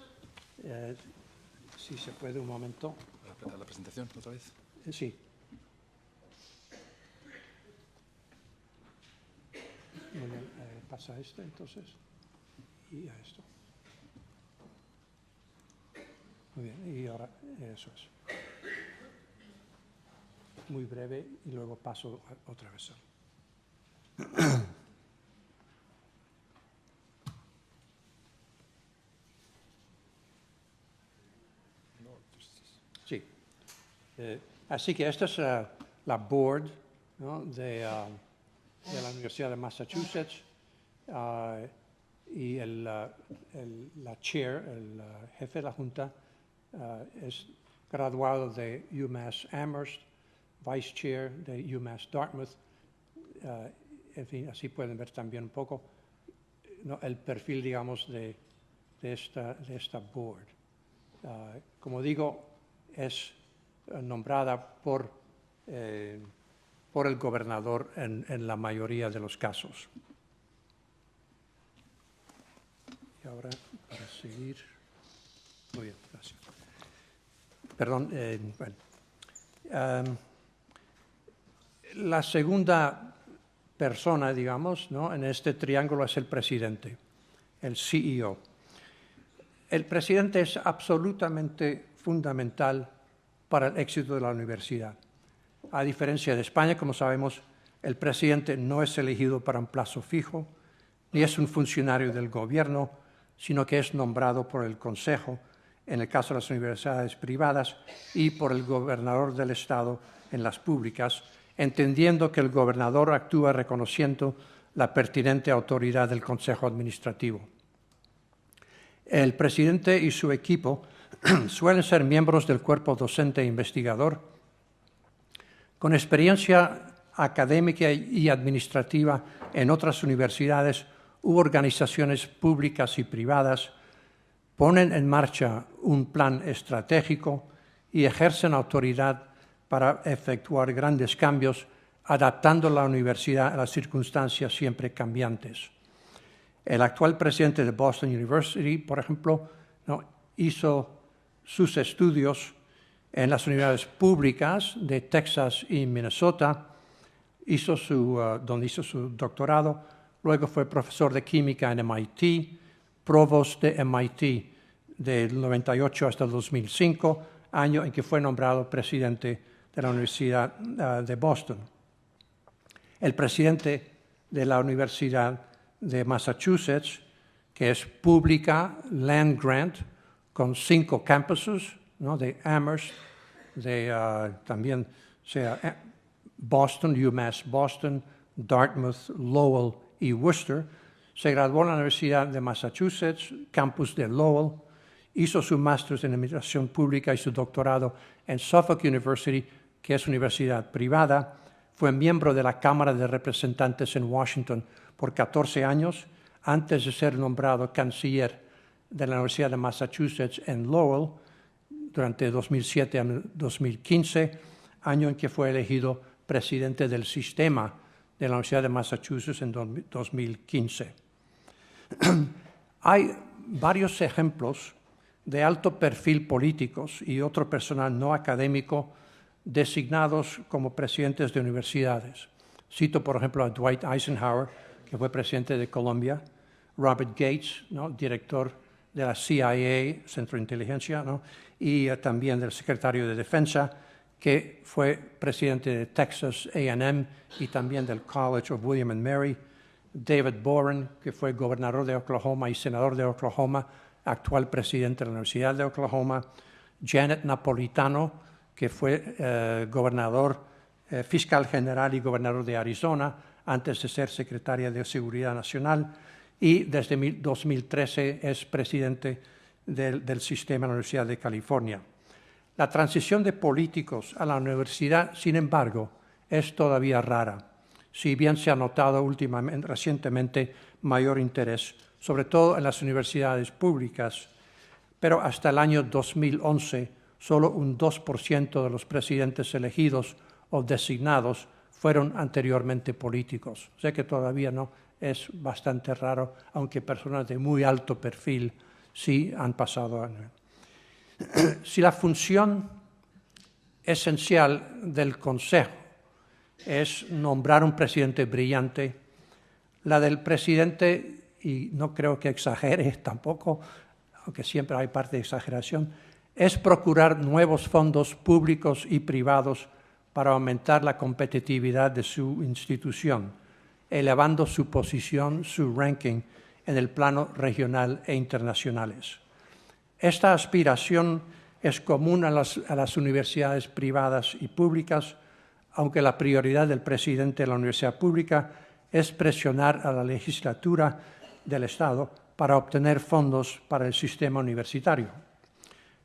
[SPEAKER 2] si se puede un momento.
[SPEAKER 3] ¿A la presentación otra vez?
[SPEAKER 2] Sí. Muy bien, pasa a este entonces y a esto. Muy bien, y ahora eso es. Muy breve y luego paso otra vez. Sí. Así que esta es la board, ¿no?, de la Universidad de Massachusetts, y la chair, el jefe de la junta, es graduado de UMass Amherst, vice chair de UMass Dartmouth. En fin, así pueden ver también un poco, ¿no?, el perfil, digamos, de esta board. Como digo, es nombrada por el gobernador en la mayoría de los casos. Y ahora, para seguir... Muy bien, gracias. Perdón, bueno. la segunda persona, digamos, ¿no?, en este triángulo es el presidente, el CEO. El presidente es absolutamente fundamental para el éxito de la universidad. A diferencia de España, como sabemos, el presidente no es elegido para un plazo fijo, ni es un funcionario del gobierno, sino que es nombrado por el Consejo, en el caso de las universidades privadas, y por el gobernador del Estado en las públicas, entendiendo que el gobernador actúa reconociendo la pertinente autoridad del Consejo Administrativo. El presidente y su equipo suelen ser miembros del cuerpo docente e investigador, con experiencia académica y administrativa en otras universidades u organizaciones públicas y privadas, ponen en marcha un plan estratégico y ejercen autoridad para efectuar grandes cambios, adaptando la universidad a las circunstancias siempre cambiantes. El actual presidente de Boston University, por ejemplo, ¿no?, hizo sus estudios en las universidades públicas de Texas y Minnesota, donde hizo su doctorado. Luego fue profesor de química en MIT, provost de MIT del 98 hasta el 2005, año en que fue nombrado presidente de la Universidad de Boston. El presidente de la Universidad de Massachusetts, que es pública, land grant, con 5 campuses, ¿no?, de Amherst, también Boston, UMass Boston, Dartmouth, Lowell y Worcester. Se graduó en la Universidad de Massachusetts, campus de Lowell, hizo su máster en administración pública y su doctorado en Suffolk University, que es universidad privada. Fue miembro de la Cámara de Representantes en Washington por 14 años, antes de ser nombrado canciller de la Universidad de Massachusetts en Lowell, durante 2007 a 2015, año en que fue elegido presidente del sistema de la Universidad de Massachusetts en 2015. Hay varios ejemplos de alto perfil políticos y otro personal no académico designados como presidentes de universidades. Cito, por ejemplo, a Dwight Eisenhower, que fue presidente de Colombia, Robert Gates, ¿no?, director de la CIA, Centro de Inteligencia, ¿no?, y también del secretario de Defensa, que fue presidente de Texas A&M y también del College of William and Mary, David Boren, que fue gobernador de Oklahoma y senador de Oklahoma, actual presidente de la Universidad de Oklahoma, Janet Napolitano, que fue fiscal general y gobernador de Arizona, antes de ser secretaria de Seguridad Nacional, y desde 2013 es presidente del sistema de la Universidad de California. La transición de políticos a la universidad, sin embargo, es todavía rara, si bien se ha notado recientemente mayor interés, sobre todo en las universidades públicas, pero hasta el año 2011 solo un 2% de los presidentes elegidos o designados fueron anteriormente políticos. O sea que todavía no es bastante raro, aunque personas de muy alto perfil sí han pasado a... Si la función esencial del Consejo es nombrar un presidente brillante, la del presidente, y no creo que exagere tampoco, aunque siempre hay parte de exageración, es procurar nuevos fondos públicos y privados para aumentar la competitividad de su institución, elevando su posición, su ranking en el plano regional e internacionales. Esta aspiración es común a las universidades privadas y públicas, aunque la prioridad del presidente de la universidad pública es presionar a la legislatura del Estado para obtener fondos para el sistema universitario.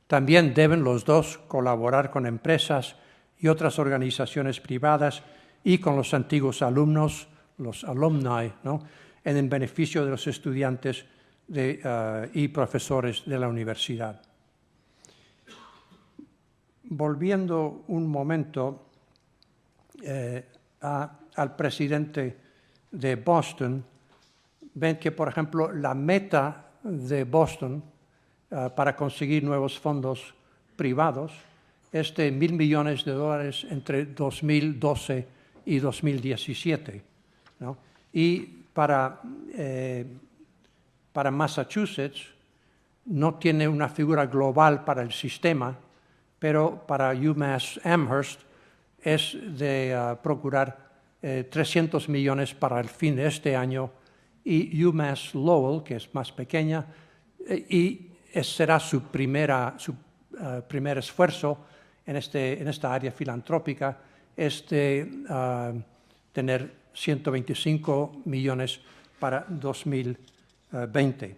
[SPEAKER 2] También deben los dos colaborar con empresas y otras organizaciones privadas y con los antiguos alumnos, los alumni, ¿no?, en el beneficio de los estudiantes y profesores de la universidad. Volviendo un momento al presidente de Boston, ven que, por ejemplo, la meta de Boston para conseguir nuevos fondos privados es de $1,000 millones entre 2012 y 2017, ¿no? Y para Massachusetts no tiene una figura global para el sistema, pero para UMass Amherst es de procurar 300 millones para el fin de este año, y UMass Lowell, que es más pequeña, y será su primer esfuerzo en esta área filantrópica, es de tener 125 millones para 2020.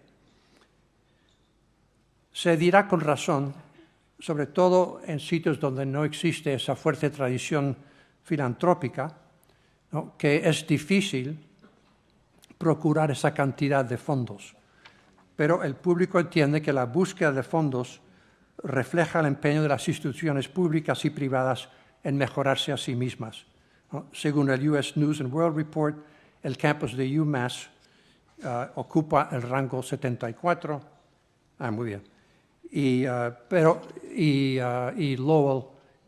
[SPEAKER 2] Se dirá con razón, sobre todo en sitios donde no existe esa fuerte tradición filantrópica, ¿no?, que es difícil procurar esa cantidad de fondos. Pero el público entiende que la búsqueda de fondos refleja el empeño de las instituciones públicas y privadas en mejorarse a sí mismas, ¿no? Según el US News and World Report, el campus de UMass ocupa el rango 74. Muy bien. Y Lowell,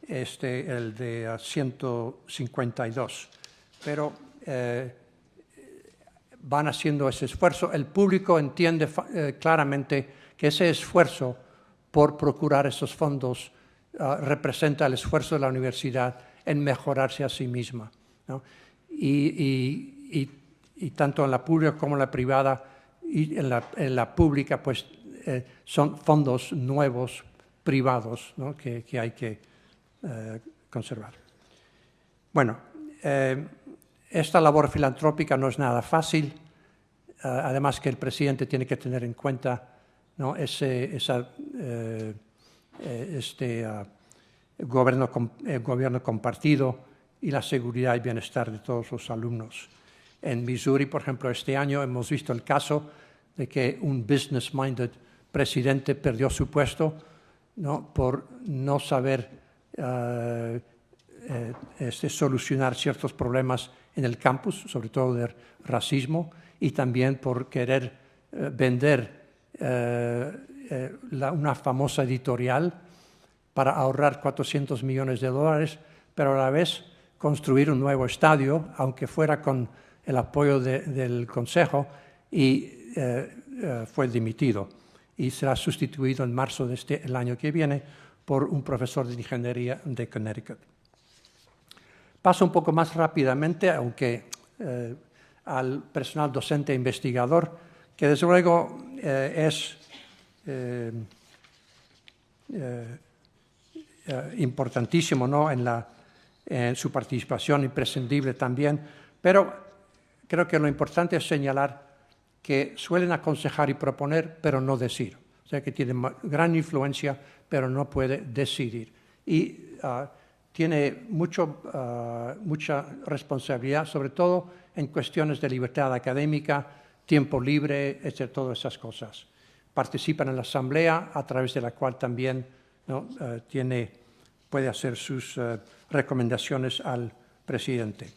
[SPEAKER 2] el de 152. Pero van haciendo ese esfuerzo. El público entiende claramente que ese esfuerzo por procurar esos fondos representa el esfuerzo de la universidad en mejorarse a sí misma, ¿no? Y tanto en la pública como en la privada, y en la pública, pues son fondos nuevos, privados, ¿no?, que hay que conservar. Bueno, esta labor filantrópica no es nada fácil, además que el presidente tiene que tener en cuenta, ¿no?, gobierno compartido y la seguridad y bienestar de todos los alumnos. En Missouri, por ejemplo, este año hemos visto el caso de que un business-minded presidente perdió su puesto, ¿no?, por no saber solucionar ciertos problemas en el campus, sobre todo de racismo, y también por querer vender una famosa editorial para ahorrar $400 millones, pero a la vez construir un nuevo estadio, aunque fuera con el apoyo del Consejo, y fue dimitido. Y será sustituido en marzo el año que viene por un profesor de ingeniería de Connecticut. Paso un poco más rápidamente, aunque al personal docente e investigador, que desde luego es importantísimo, ¿no?, en su participación, imprescindible también, pero creo que lo importante es señalar que suelen aconsejar y proponer, pero no decir. O sea, que tienen gran influencia, pero no puede decidir. Y tiene mucha responsabilidad, sobre todo en cuestiones de libertad académica, tiempo libre, etc., todas esas cosas. Participan en la asamblea, a través de la cual también, ¿no?, puede hacer sus recomendaciones al presidente.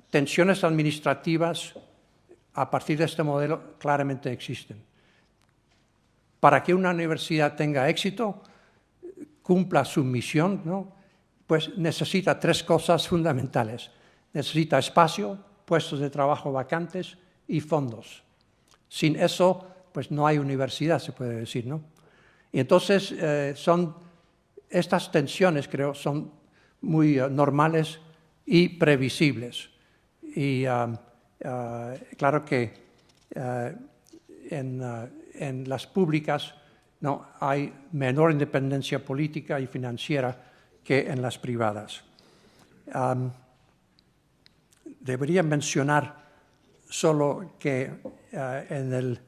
[SPEAKER 2] Tensiones administrativas a partir de este modelo claramente existen. Para que una universidad tenga éxito, cumpla su misión, ¿no?, pues necesita tres cosas fundamentales. Necesita espacio, puestos de trabajo vacantes y fondos. Sin eso, pues no hay universidad, se puede decir, ¿no? Y entonces estas tensiones, creo, son muy normales y previsibles. Y claro que en las públicas no hay menor independencia política y financiera que en las privadas. Debería mencionar solo que en el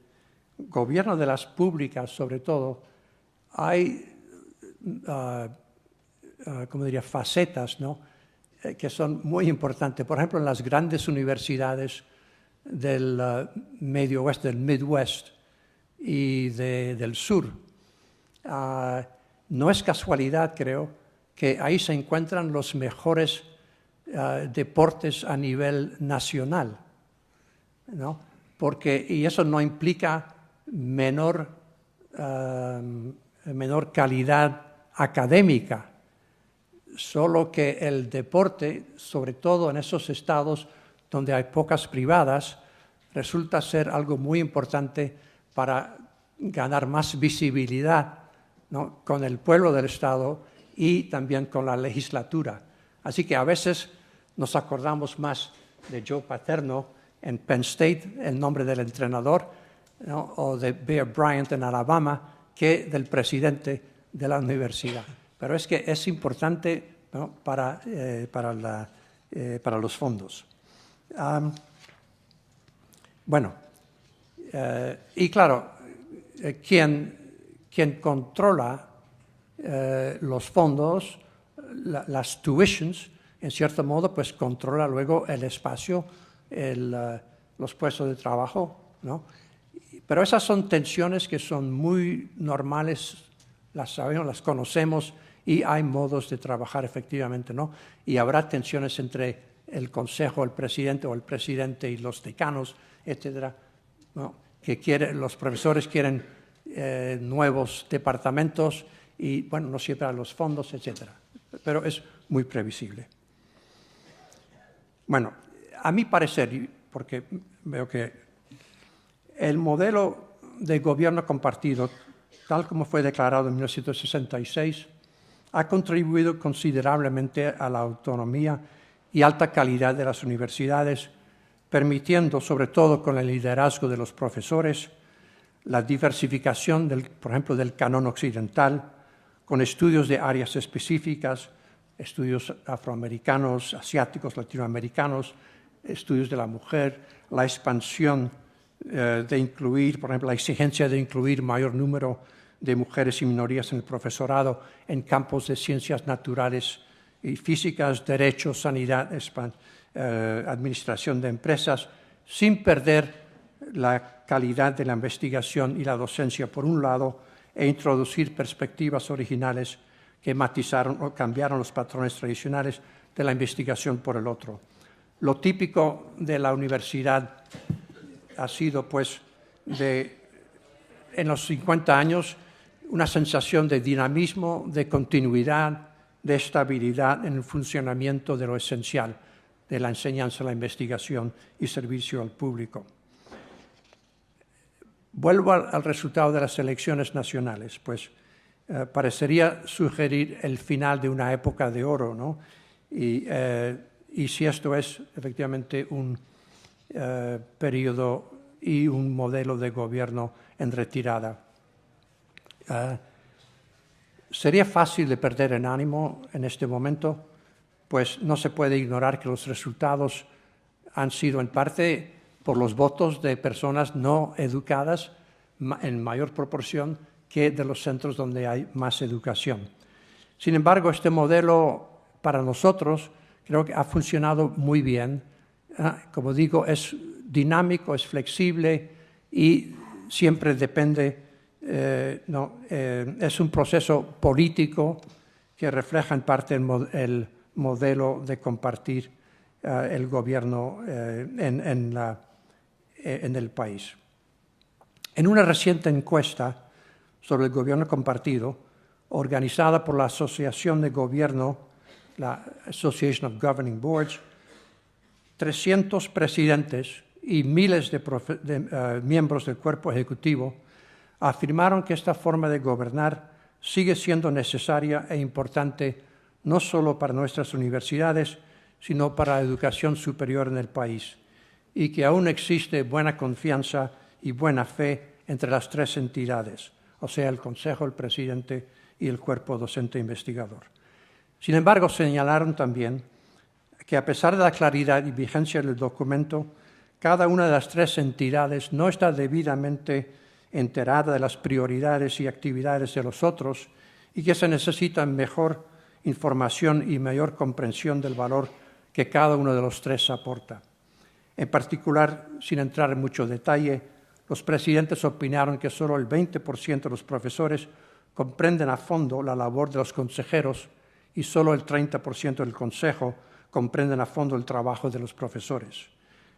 [SPEAKER 2] gobierno de las públicas, sobre todo, hay facetas, ¿no?, que son muy importantes. Por ejemplo, en las grandes universidades del medio oeste, del Midwest y del sur. No es casualidad, creo, que ahí se encuentran los mejores deportes a nivel nacional, ¿no? Y eso no implica menor calidad académica, solo que el deporte, sobre todo en esos estados donde hay pocas privadas, resulta ser algo muy importante para ganar más visibilidad, ¿no?, con el pueblo del estado y también con la legislatura. Así que a veces nos acordamos más de Joe Paterno en Penn State, el nombre del entrenador, ¿no?, o de Bear Bryant en Alabama, que del presidente de la universidad. Pero es que es importante, ¿no?, para los fondos. Y claro, quien controla los fondos, las tuitions, en cierto modo, pues controla luego el espacio, los puestos de trabajo, ¿no? Pero esas son tensiones que son muy normales, las sabemos, las conocemos, y hay modos de trabajar efectivamente, ¿no? Y habrá tensiones entre el consejo, el presidente o el presidente y los decanos, etcétera, ¿no?, los profesores quieren nuevos departamentos y, bueno, no siempre a los fondos, etcétera. Pero es muy previsible. Bueno, a mi parecer, porque veo que el modelo de gobierno compartido, tal como fue declarado en 1966, ha contribuido considerablemente a la autonomía y alta calidad de las universidades, permitiendo, sobre todo con el liderazgo de los profesores, la diversificación, por ejemplo, del canon occidental, con estudios de áreas específicas, estudios afroamericanos, asiáticos, latinoamericanos, estudios de la mujer, la expansión de incluir, por ejemplo, la exigencia de incluir mayor número de mujeres y minorías en el profesorado en campos de ciencias naturales y físicas, derecho, sanidad, administración de empresas, sin perder la calidad de la investigación y la docencia por un lado, e introducir perspectivas originales que matizaron o cambiaron los patrones tradicionales de la investigación por el otro. Lo típico de la universidad ha sido, pues, en los 50 años, una sensación de dinamismo, de continuidad, de estabilidad en el funcionamiento de lo esencial, de la enseñanza, la investigación y servicio al público. Vuelvo al resultado de las elecciones nacionales, pues parecería sugerir el final de una época de oro, ¿no? Y si esto es efectivamente un periodo y un modelo de gobierno en retirada. Sería fácil de perder en ánimo en este momento, pues no se puede ignorar que los resultados han sido en parte por los votos de personas no educadas en mayor proporción que de los centros donde hay más educación. Sin embargo, este modelo para nosotros creo que ha funcionado muy bien. Como digo, es dinámico, es flexible y siempre depende, es un proceso político que refleja en parte el modelo de compartir el gobierno en el país. En una reciente encuesta sobre el gobierno compartido, organizada por la Asociación de Gobierno, la Association of Governing Boards, 300 presidentes y miles de miembros del cuerpo ejecutivo afirmaron que esta forma de gobernar sigue siendo necesaria e importante no solo para nuestras universidades, sino para la educación superior en el país, y que aún existe buena confianza y buena fe entre las tres entidades, o sea, el Consejo, el Presidente y el cuerpo docente investigador. Sin embargo, señalaron también que a pesar de la claridad y vigencia del documento, cada una de las tres entidades no está debidamente enterada de las prioridades y actividades de los otros y que se necesita mejor información y mayor comprensión del valor que cada uno de los tres aporta. En particular, sin entrar en mucho detalle, los presidentes opinaron que solo el 20% de los profesores comprenden a fondo la labor de los consejeros y solo el 30% del consejo comprenden a fondo el trabajo de los profesores.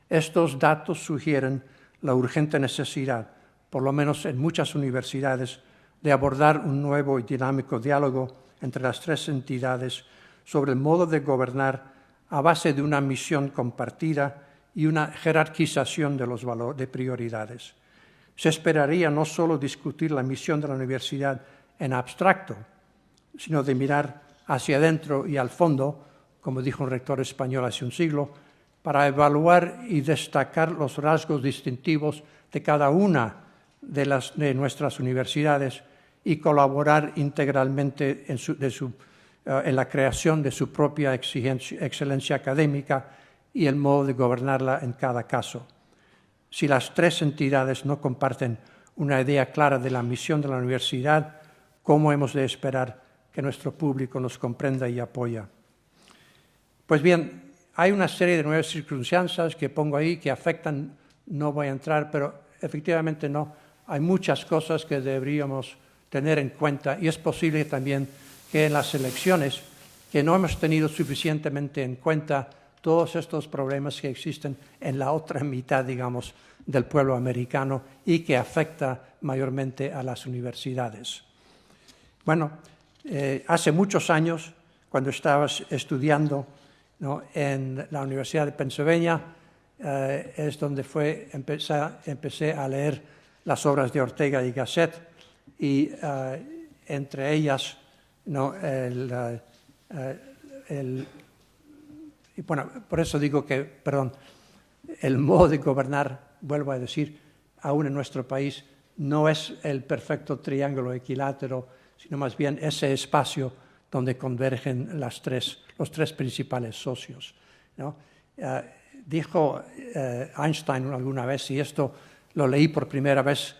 [SPEAKER 2] Estos datos sugieren la urgente necesidad, por lo menos en muchas universidades, de abordar un nuevo y dinámico diálogo entre las tres entidades sobre el modo de gobernar a base de una misión compartida y una jerarquización de los valores de prioridades. Se esperaría no solo discutir la misión de la universidad en abstracto, sino de mirar hacia adentro y al fondo, como dijo un rector español hace un siglo, para evaluar y destacar los rasgos distintivos de cada una de nuestras universidades y colaborar integralmente en la creación de su propia excelencia académica y el modo de gobernarla en cada caso. Si las tres entidades no comparten una idea clara de la misión de la universidad, ¿cómo hemos de esperar que nuestro público nos comprenda y apoya? Pues bien, hay una serie de nuevas circunstancias que pongo ahí que afectan, no voy a entrar, pero efectivamente no. Hay muchas cosas que deberíamos tener en cuenta y es posible también que en las elecciones, que no hemos tenido suficientemente en cuenta todos estos problemas que existen en la otra mitad, digamos, del pueblo americano y que afecta mayormente a las universidades. Bueno, hace muchos años, cuando estaba estudiando, ¿no?, en la Universidad de Pennsylvania, es donde empecé a leer las obras de Ortega y Gasset y entre ellas, ¿no?, y bueno, por eso digo que, perdón, el modo de gobernar, vuelvo a decir, aún en nuestro país, no es el perfecto triángulo equilátero, sino más bien ese espacio donde convergen los tres principales socios, ¿no? Dijo Einstein alguna vez, y esto lo leí por primera vez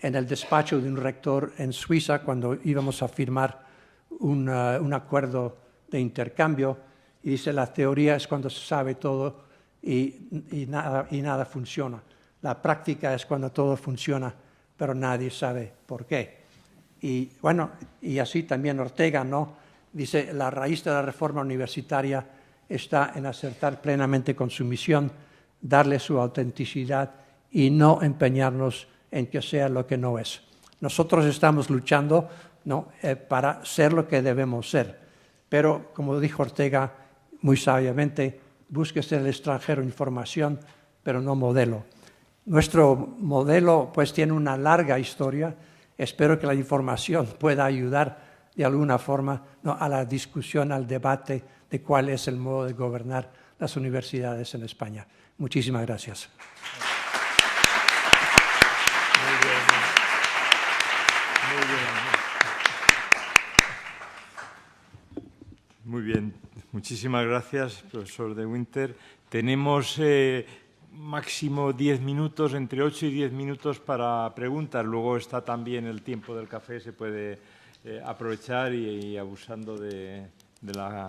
[SPEAKER 2] en el despacho de un rector en Suiza cuando íbamos a firmar un acuerdo de intercambio, y dice, la teoría es cuando se sabe todo y nada funciona. La práctica es cuando todo funciona, pero nadie sabe por qué. Y bueno, y así también Ortega, ¿no?, dice, la raíz de la reforma universitaria está en acertar plenamente con su misión, darle su autenticidad y no empeñarnos en que sea lo que no es. Nosotros estamos luchando, ¿no?, para ser lo que debemos ser. Pero, como dijo Ortega muy sabiamente, búsquese en el extranjero información, pero no modelo. Nuestro modelo pues tiene una larga historia. Espero que la información pueda ayudar de alguna forma, ¿no?, a la discusión, al debate de cuál es el modo de gobernar las universidades en España. Muchísimas gracias.
[SPEAKER 1] Muy bien. Muchísimas gracias, profesor de Winter. Tenemos máximo 10 minutos, entre 8 y 10 minutos para preguntas. Luego está también el tiempo del café, se puede aprovechar y abusando de la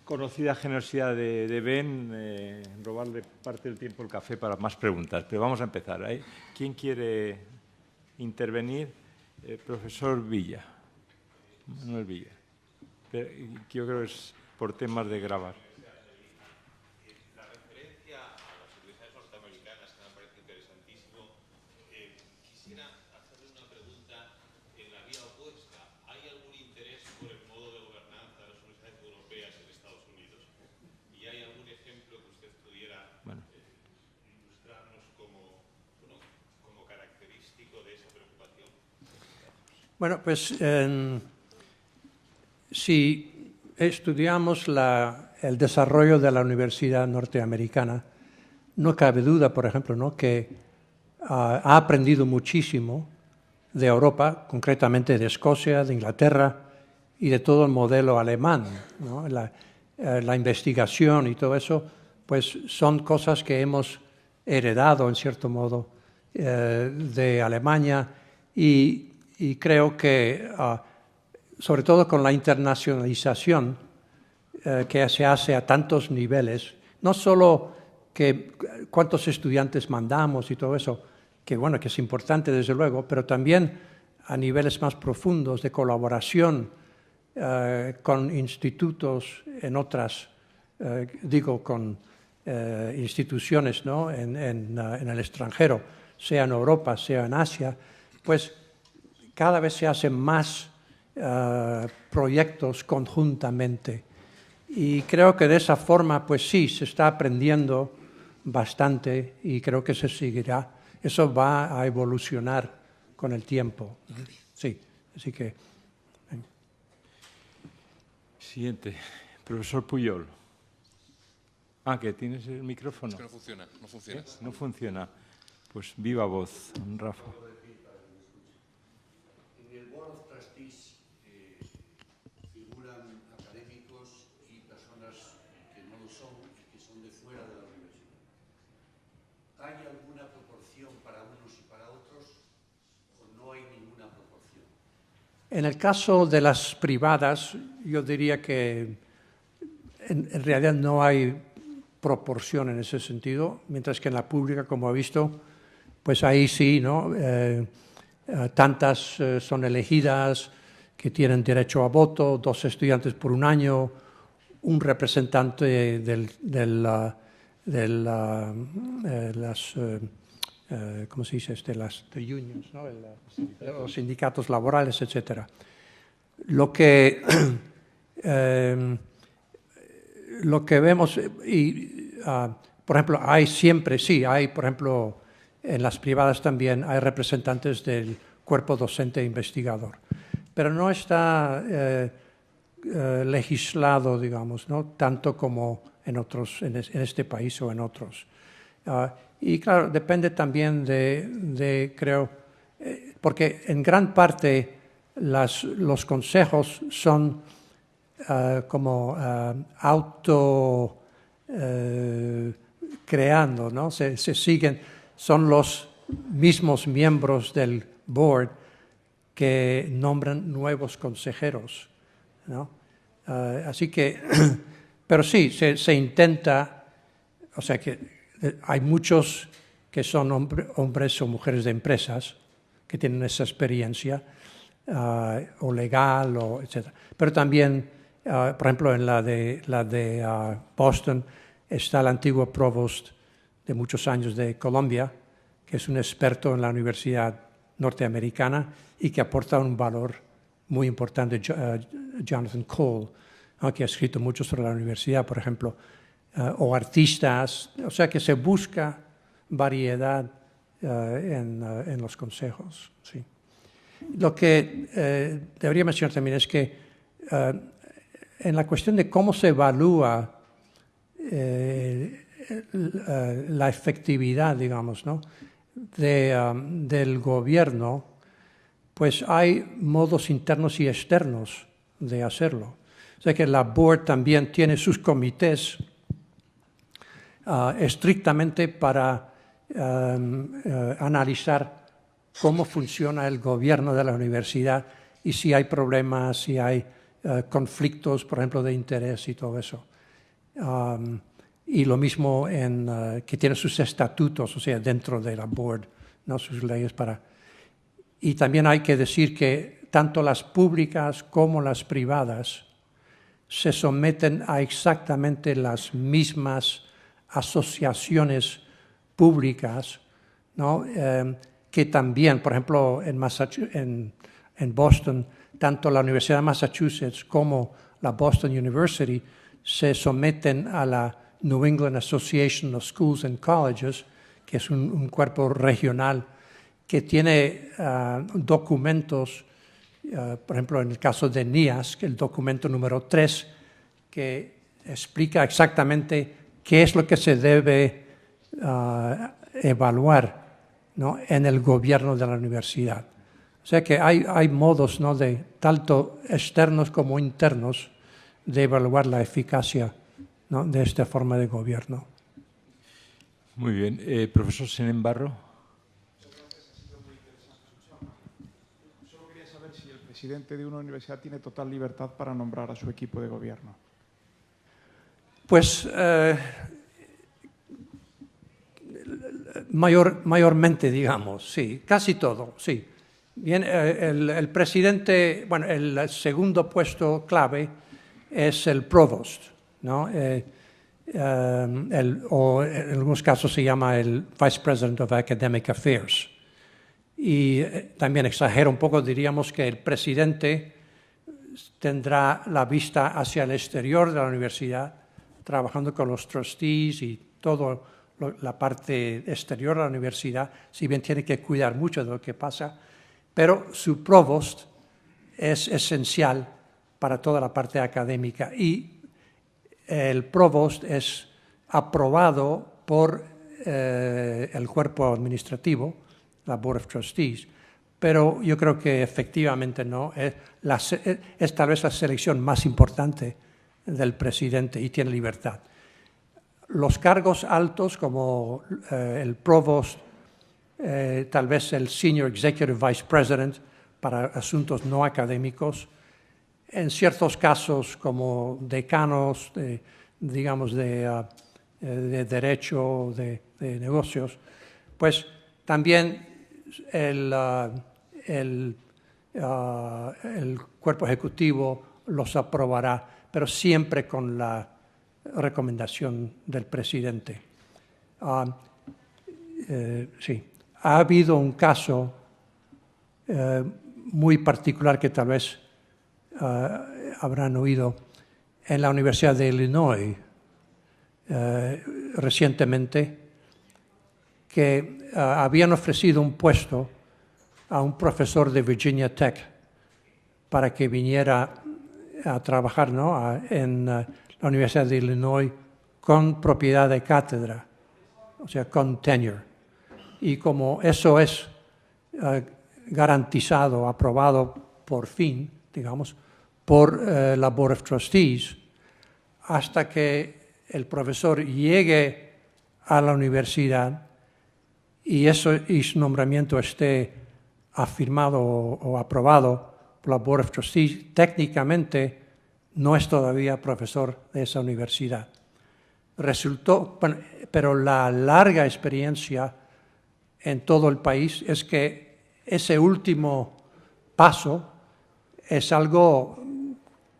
[SPEAKER 1] conocida generosidad de Ben, robarle parte del tiempo al café para más preguntas. Pero vamos a empezar. ¿Quién quiere intervenir? Profesor Villa. Manuel Villa. Pero yo creo que es por temas de grabar.
[SPEAKER 4] La referencia a las universidades norteamericanas, que me parece interesantísimo, quisiera hacerle una pregunta en la vía opuesta. ¿Hay algún interés por el modo de gobernanza de las universidades europeas en Estados Unidos? ¿Y hay algún ejemplo que usted pudiera ilustrarnos como característico de esa preocupación?
[SPEAKER 2] Bueno, pues si estudiamos el desarrollo de la universidad norteamericana, no cabe duda, por ejemplo, ¿no?, que ha aprendido muchísimo de Europa, concretamente de Escocia, de Inglaterra y de todo el modelo alemán, ¿no? La investigación y todo eso, pues son cosas que hemos heredado, en cierto modo, de Alemania y creo que sobre todo con la internacionalización que se hace a tantos niveles, no solo cuántos estudiantes mandamos y todo eso, que bueno, que es importante desde luego, pero también a niveles más profundos de colaboración con institutos en otras, con instituciones, ¿no?, en el extranjero, sea en Europa, sea en Asia, pues cada vez se hacen más proyectos conjuntamente. Y creo que de esa forma, pues sí, se está aprendiendo bastante y creo que se seguirá. Eso va a evolucionar con el tiempo. Sí, así que...
[SPEAKER 1] Siguiente, profesor Puyol. Ah, que tienes el micrófono.
[SPEAKER 3] Es que no funciona, no funciona.
[SPEAKER 1] No funciona. Pues viva voz, Rafa.
[SPEAKER 5] En el Board of Trustees figuran académicos y personas que no lo son y que son de fuera de la universidad. ¿Hay alguna proporción para unos y para otros o no hay ninguna proporción?
[SPEAKER 2] En el caso de las privadas, yo diría que en realidad no hay proporción en ese sentido, mientras que en la pública, como ha visto, pues ahí sí, ¿no? Tantas son elegidas que tienen derecho a voto, 2 estudiantes por un año, un representante ¿cómo se dice? Las unions, ¿no? Los sindicatos laborales, etcétera. Lo que vemos, por ejemplo, hay, por ejemplo, en las privadas también hay representantes del cuerpo docente e investigador, pero no está legislado, digamos, ¿no? Tanto como en otros, en este país o en otros. Y claro, depende también creo, porque en gran parte los consejos son como auto creando, ¿no? Se siguen, son los mismos miembros del board que nombran nuevos consejeros, ¿no? Así que, pero sí, se intenta, o sea que hay muchos que son hombres o mujeres de empresas que tienen esa experiencia, o legal, o etc. Pero también, por ejemplo, en la de Boston está el antiguo provost de muchos años de Columbia, que es un experto en la universidad norteamericana y que aporta un valor muy importante, Jonathan Cole, que ha escrito mucho sobre la universidad, por ejemplo, o artistas, o sea que se busca variedad en los consejos. Sí. Lo que debería mencionar también es que en la cuestión de cómo se evalúa la efectividad, digamos, ¿no? Del gobierno, pues hay modos internos y externos de hacerlo. O sea que la board también tiene sus comités estrictamente para analizar cómo funciona el gobierno de la universidad y si hay problemas, si hay conflictos, por ejemplo, de interés y todo eso. Y lo mismo que tiene sus estatutos, o sea, dentro de la board, ¿no? Sus leyes para... Y también hay que decir que tanto las públicas como las privadas se someten a exactamente las mismas asociaciones públicas, ¿no? Que también, por ejemplo, en Boston, tanto la Universidad de Massachusetts como la Boston University se someten a la New England Association of Schools and Colleges, que es un cuerpo regional que tiene documentos, por ejemplo, en el caso de NIASC, el documento número 3, que explica exactamente qué es lo que se debe evaluar, ¿no? En el gobierno de la universidad. O sea que hay modos, ¿no? De tanto externos como internos de evaluar la eficacia, ¿no? De esta forma de gobierno.
[SPEAKER 1] Muy bien. Profesor Senenbarro.
[SPEAKER 6] Solo quería saber si el presidente de una universidad tiene total libertad para nombrar a su equipo de gobierno.
[SPEAKER 2] Pues mayormente, digamos, sí, casi todo, sí. Bien, el presidente, bueno, el segundo puesto clave es el provost, ¿no? O en algunos casos se llama el Vice President of Academic Affairs. Y también exagero un poco, diríamos que el presidente tendrá la vista hacia el exterior de la universidad, trabajando con los trustees y toda la parte exterior de la universidad, si bien tiene que cuidar mucho de lo que pasa, pero su provost es esencial para toda la parte académica y el provost es aprobado por el cuerpo administrativo, la Board of Trustees, pero yo creo que efectivamente no, es tal vez la selección más importante del presidente y tiene libertad. Los cargos altos como el provost, tal vez el Senior Executive Vice President para asuntos no académicos, en ciertos casos como decanos, digamos, de derecho, de negocios, pues también el cuerpo ejecutivo los aprobará, pero siempre con la recomendación del presidente. Sí, ha habido un caso muy particular que tal vez habrán oído en la Universidad de Illinois recientemente, que habían ofrecido un puesto a un profesor de Virginia Tech para que viniera a trabajar, ¿no?, en la Universidad de Illinois con propiedad de cátedra, o sea, con tenure. Y como eso es garantizado, aprobado por fin, digamos, por la Board of Trustees, hasta que el profesor llegue a la universidad y su nombramiento esté afirmado o aprobado por la Board of Trustees, técnicamente no es todavía profesor de esa universidad. Pero la larga experiencia en todo el país es que ese último paso es algo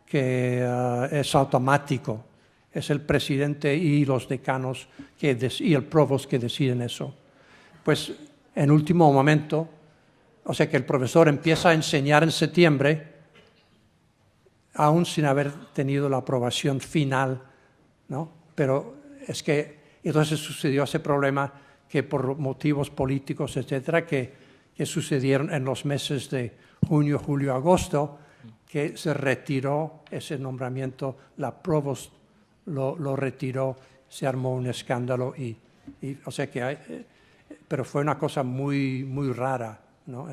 [SPEAKER 2] que es automático. Es el presidente y los decanos y el provost que deciden eso. Pues en último momento, o sea que el profesor empieza a enseñar en septiembre, aún sin haber tenido la aprobación final, ¿no? Pero es que entonces sucedió ese problema que por motivos políticos, etcétera, que sucedieron en los meses de junio, julio, agosto, que se retiró ese nombramiento, la provost lo retiró, se armó un escándalo o sea que pero fue una cosa muy, muy rara, ¿no?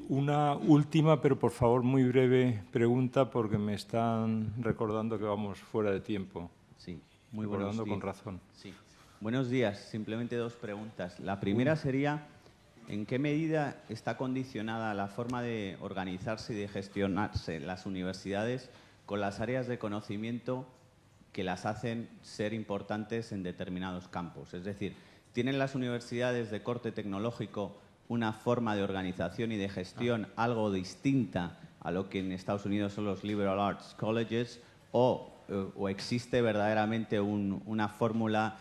[SPEAKER 1] Una última, pero por favor muy breve pregunta, porque me están recordando que vamos fuera de tiempo.
[SPEAKER 7] Sí, muy buenos días.
[SPEAKER 1] Con razón.
[SPEAKER 7] Sí. Buenos días. Simplemente dos preguntas. La primera sería, ¿en qué medida está condicionada la forma de organizarse y de gestionarse las universidades con las áreas de conocimiento que las hacen ser importantes en determinados campos? Es decir, ¿tienen las universidades de corte tecnológico una forma de organización y de gestión algo distinta a lo que en Estados Unidos son los liberal arts colleges o existe verdaderamente una fórmula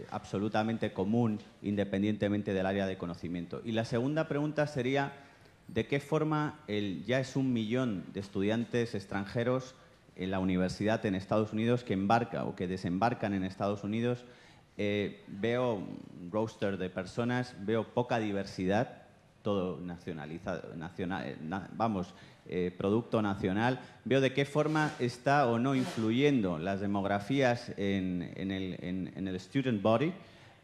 [SPEAKER 7] absolutamente común independientemente del área de conocimiento? Y la segunda pregunta sería, ¿de qué forma ya es 1 millón de estudiantes extranjeros en la universidad en Estados Unidos que embarca o que desembarcan en Estados Unidos? Veo un roster de personas, veo poca diversidad, todo nacionalizado, producto nacional. Veo de qué forma está o no influyendo las demografías en el student body,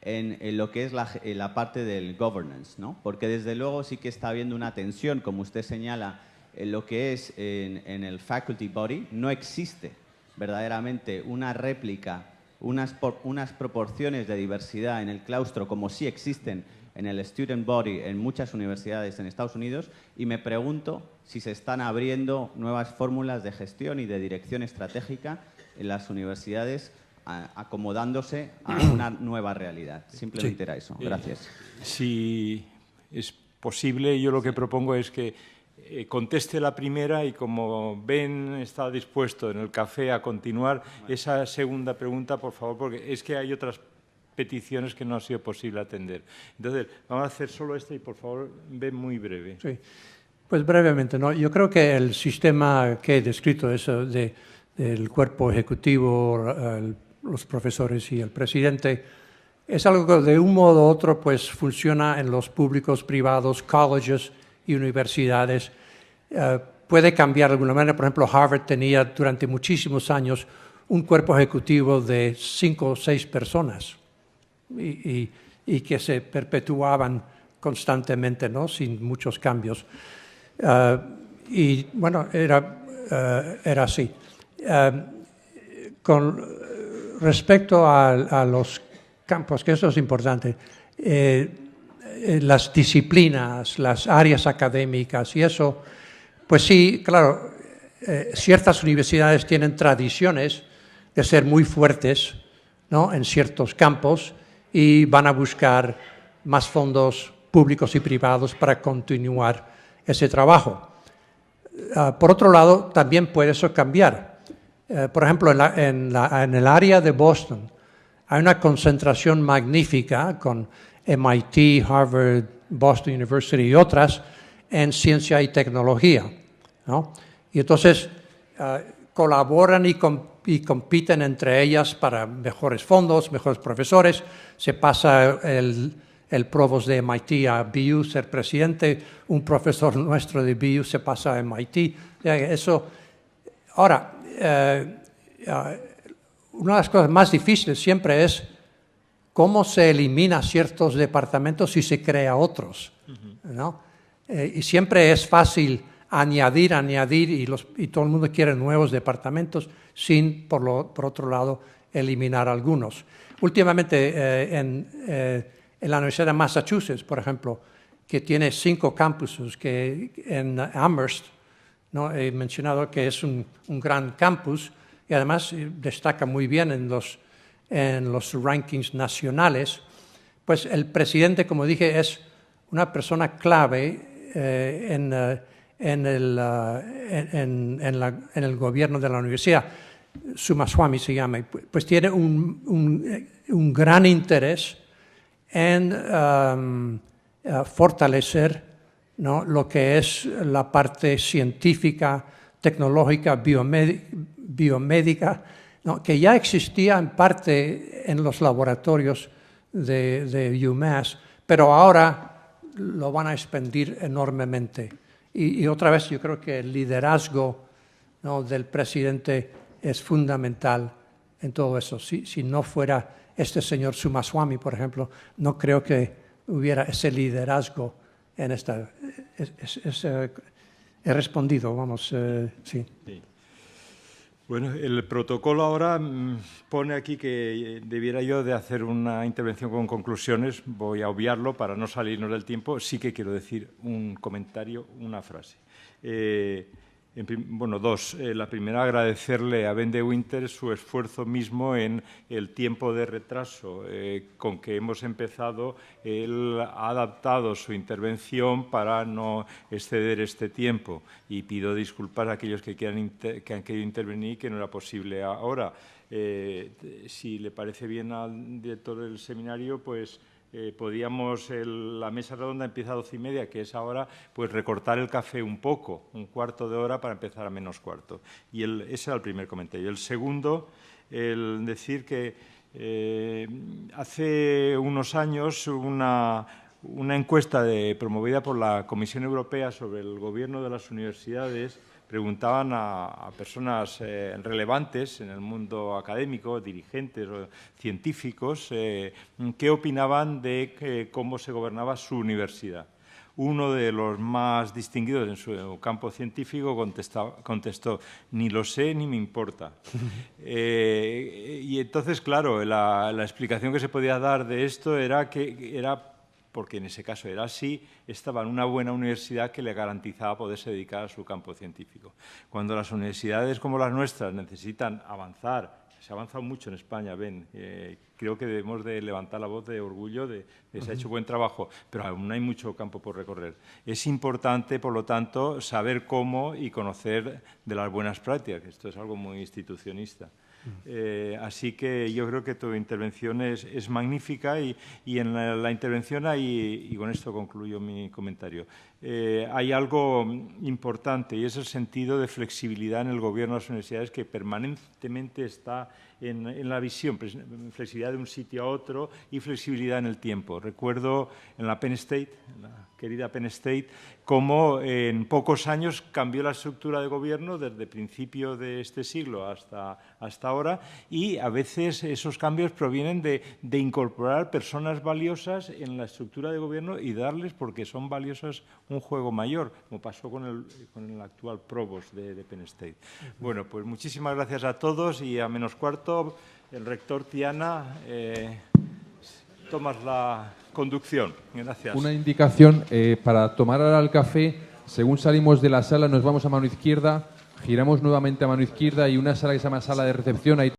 [SPEAKER 7] en lo que es la parte del governance, ¿no? Porque desde luego sí que está habiendo una tensión, como usted señala, en lo que es en el faculty body. No existe verdaderamente una réplica, unas proporciones de diversidad en el claustro como sí existen en el student body en muchas universidades en Estados Unidos, y me pregunto si se están abriendo nuevas fórmulas de gestión y de dirección estratégica en las universidades acomodándose a una nueva realidad. Simplemente era eso. Gracias.
[SPEAKER 1] Si es posible, yo lo que propongo es que conteste la primera y, como Ben está dispuesto en el café a continuar, esa segunda pregunta, por favor, porque es que hay otras peticiones que no ha sido posible atender. Entonces, vamos a hacer solo esta y, por favor, Ben muy breve.
[SPEAKER 2] Sí. Pues brevemente, ¿no? Yo creo que el sistema que he descrito, eso del cuerpo ejecutivo, los profesores y el presidente, es algo que de un modo u otro pues funciona en los públicos, privados, colleges y universidades. Puede cambiar de alguna manera. Por ejemplo, Harvard tenía durante muchísimos años un cuerpo ejecutivo de 5 o 6 personas y que se perpetuaban constantemente, ¿no? Sin muchos cambios. Y bueno, era así. Con respecto a los campos, que eso es importante, las disciplinas, las áreas académicas y eso, pues sí, claro, ciertas universidades tienen tradiciones de ser muy fuertes, ¿no? En ciertos campos y van a buscar más fondos públicos y privados para continuar ese trabajo. Por otro lado, también puede eso cambiar. Por ejemplo, en el área de Boston hay una concentración magnífica con MIT, Harvard, Boston University y otras en ciencia y tecnología, ¿no? Y entonces colaboran y compiten entre ellas para mejores fondos, mejores profesores. Se pasa el provost de MIT a BU ser presidente, un profesor nuestro de BU se pasa a MIT. Eso. Ahora, una de las cosas más difíciles siempre es cómo se elimina ciertos departamentos y se crea otros, ¿no? Y siempre es fácil añadir y todo el mundo quiere nuevos departamentos sin, por otro lado, eliminar algunos. Últimamente, en la Universidad de Massachusetts, por ejemplo, que tiene 5 campuses, que en Amherst, ¿no? He mencionado que es un gran campus y además destaca muy bien en los rankings nacionales. Pues el presidente, como dije, es una persona clave en el gobierno de la universidad. Sumaswamy se llama, pues tiene un gran interés en fortalecer, ¿no? Lo que es la parte científica, tecnológica, biomédica, ¿no? Que ya existía en parte en los laboratorios de UMass, pero ahora lo van a expandir enormemente. Y otra vez yo creo que el liderazgo, ¿no? del presidente es fundamental en todo eso. Si no fuera este señor Sumaswamy, por ejemplo, no creo que hubiera ese liderazgo en esta. He respondido, vamos, sí.
[SPEAKER 1] Sí. Bueno, el protocolo ahora pone aquí que debiera yo de hacer una intervención con conclusiones. Voy a obviarlo para no salirnos del tiempo. Sí que quiero decir un comentario, una frase. Bueno, 2. La primera, agradecerle a Ben de Winter su esfuerzo mismo en el tiempo de retraso con que hemos empezado. Él ha adaptado su intervención para no exceder este tiempo y pido disculpas a aquellos que han querido intervenir y que no era posible ahora. Si le parece bien al director del seminario, pues podíamos, la mesa redonda empieza a 12:30, que es ahora, pues recortar el café un poco, un cuarto de hora para empezar a -15. Y ese era el primer comentario. El segundo, el decir que hace unos años una encuesta promovida por la Comisión Europea sobre el gobierno de las universidades preguntaban a personas relevantes en el mundo académico, dirigentes o científicos, qué opinaban de cómo se gobernaba su universidad. Uno de los más distinguidos en su campo científico contestó, ni lo sé ni me importa. Y entonces, claro, la explicación que se podía dar de esto era que porque en ese caso era así, estaba en una buena universidad que le garantizaba poderse dedicar a su campo científico. Cuando las universidades como las nuestras necesitan avanzar, se ha avanzado mucho en España, Ben, creo que debemos de levantar la voz de orgullo de que se ha hecho buen trabajo, pero aún hay mucho campo por recorrer. Es importante, por lo tanto, saber cómo y conocer de las buenas prácticas, esto es algo muy institucionista. Así que yo creo que tu intervención es magnífica y en la intervención hay, y con esto concluyo mi comentario, hay algo importante y es el sentido de flexibilidad en el gobierno de las universidades que permanentemente está en la visión, flexibilidad de un sitio a otro y flexibilidad en el tiempo. Recuerdo en la Penn State, la querida Penn State, cómo en pocos años cambió la estructura de gobierno desde principio de este siglo hasta ahora, y a veces esos cambios provienen de incorporar personas valiosas en la estructura de gobierno y darles, porque son valiosas, un juego mayor, como pasó con el actual provost de Penn State. Bueno, pues muchísimas gracias a todos y a menos cuarto, el rector Tiana, tomas la conducción. Gracias.
[SPEAKER 8] Una indicación para tomar ahora el café. Según salimos de la sala, nos vamos a mano izquierda, giramos nuevamente a mano izquierda y una sala que se llama sala de recepción. Ahí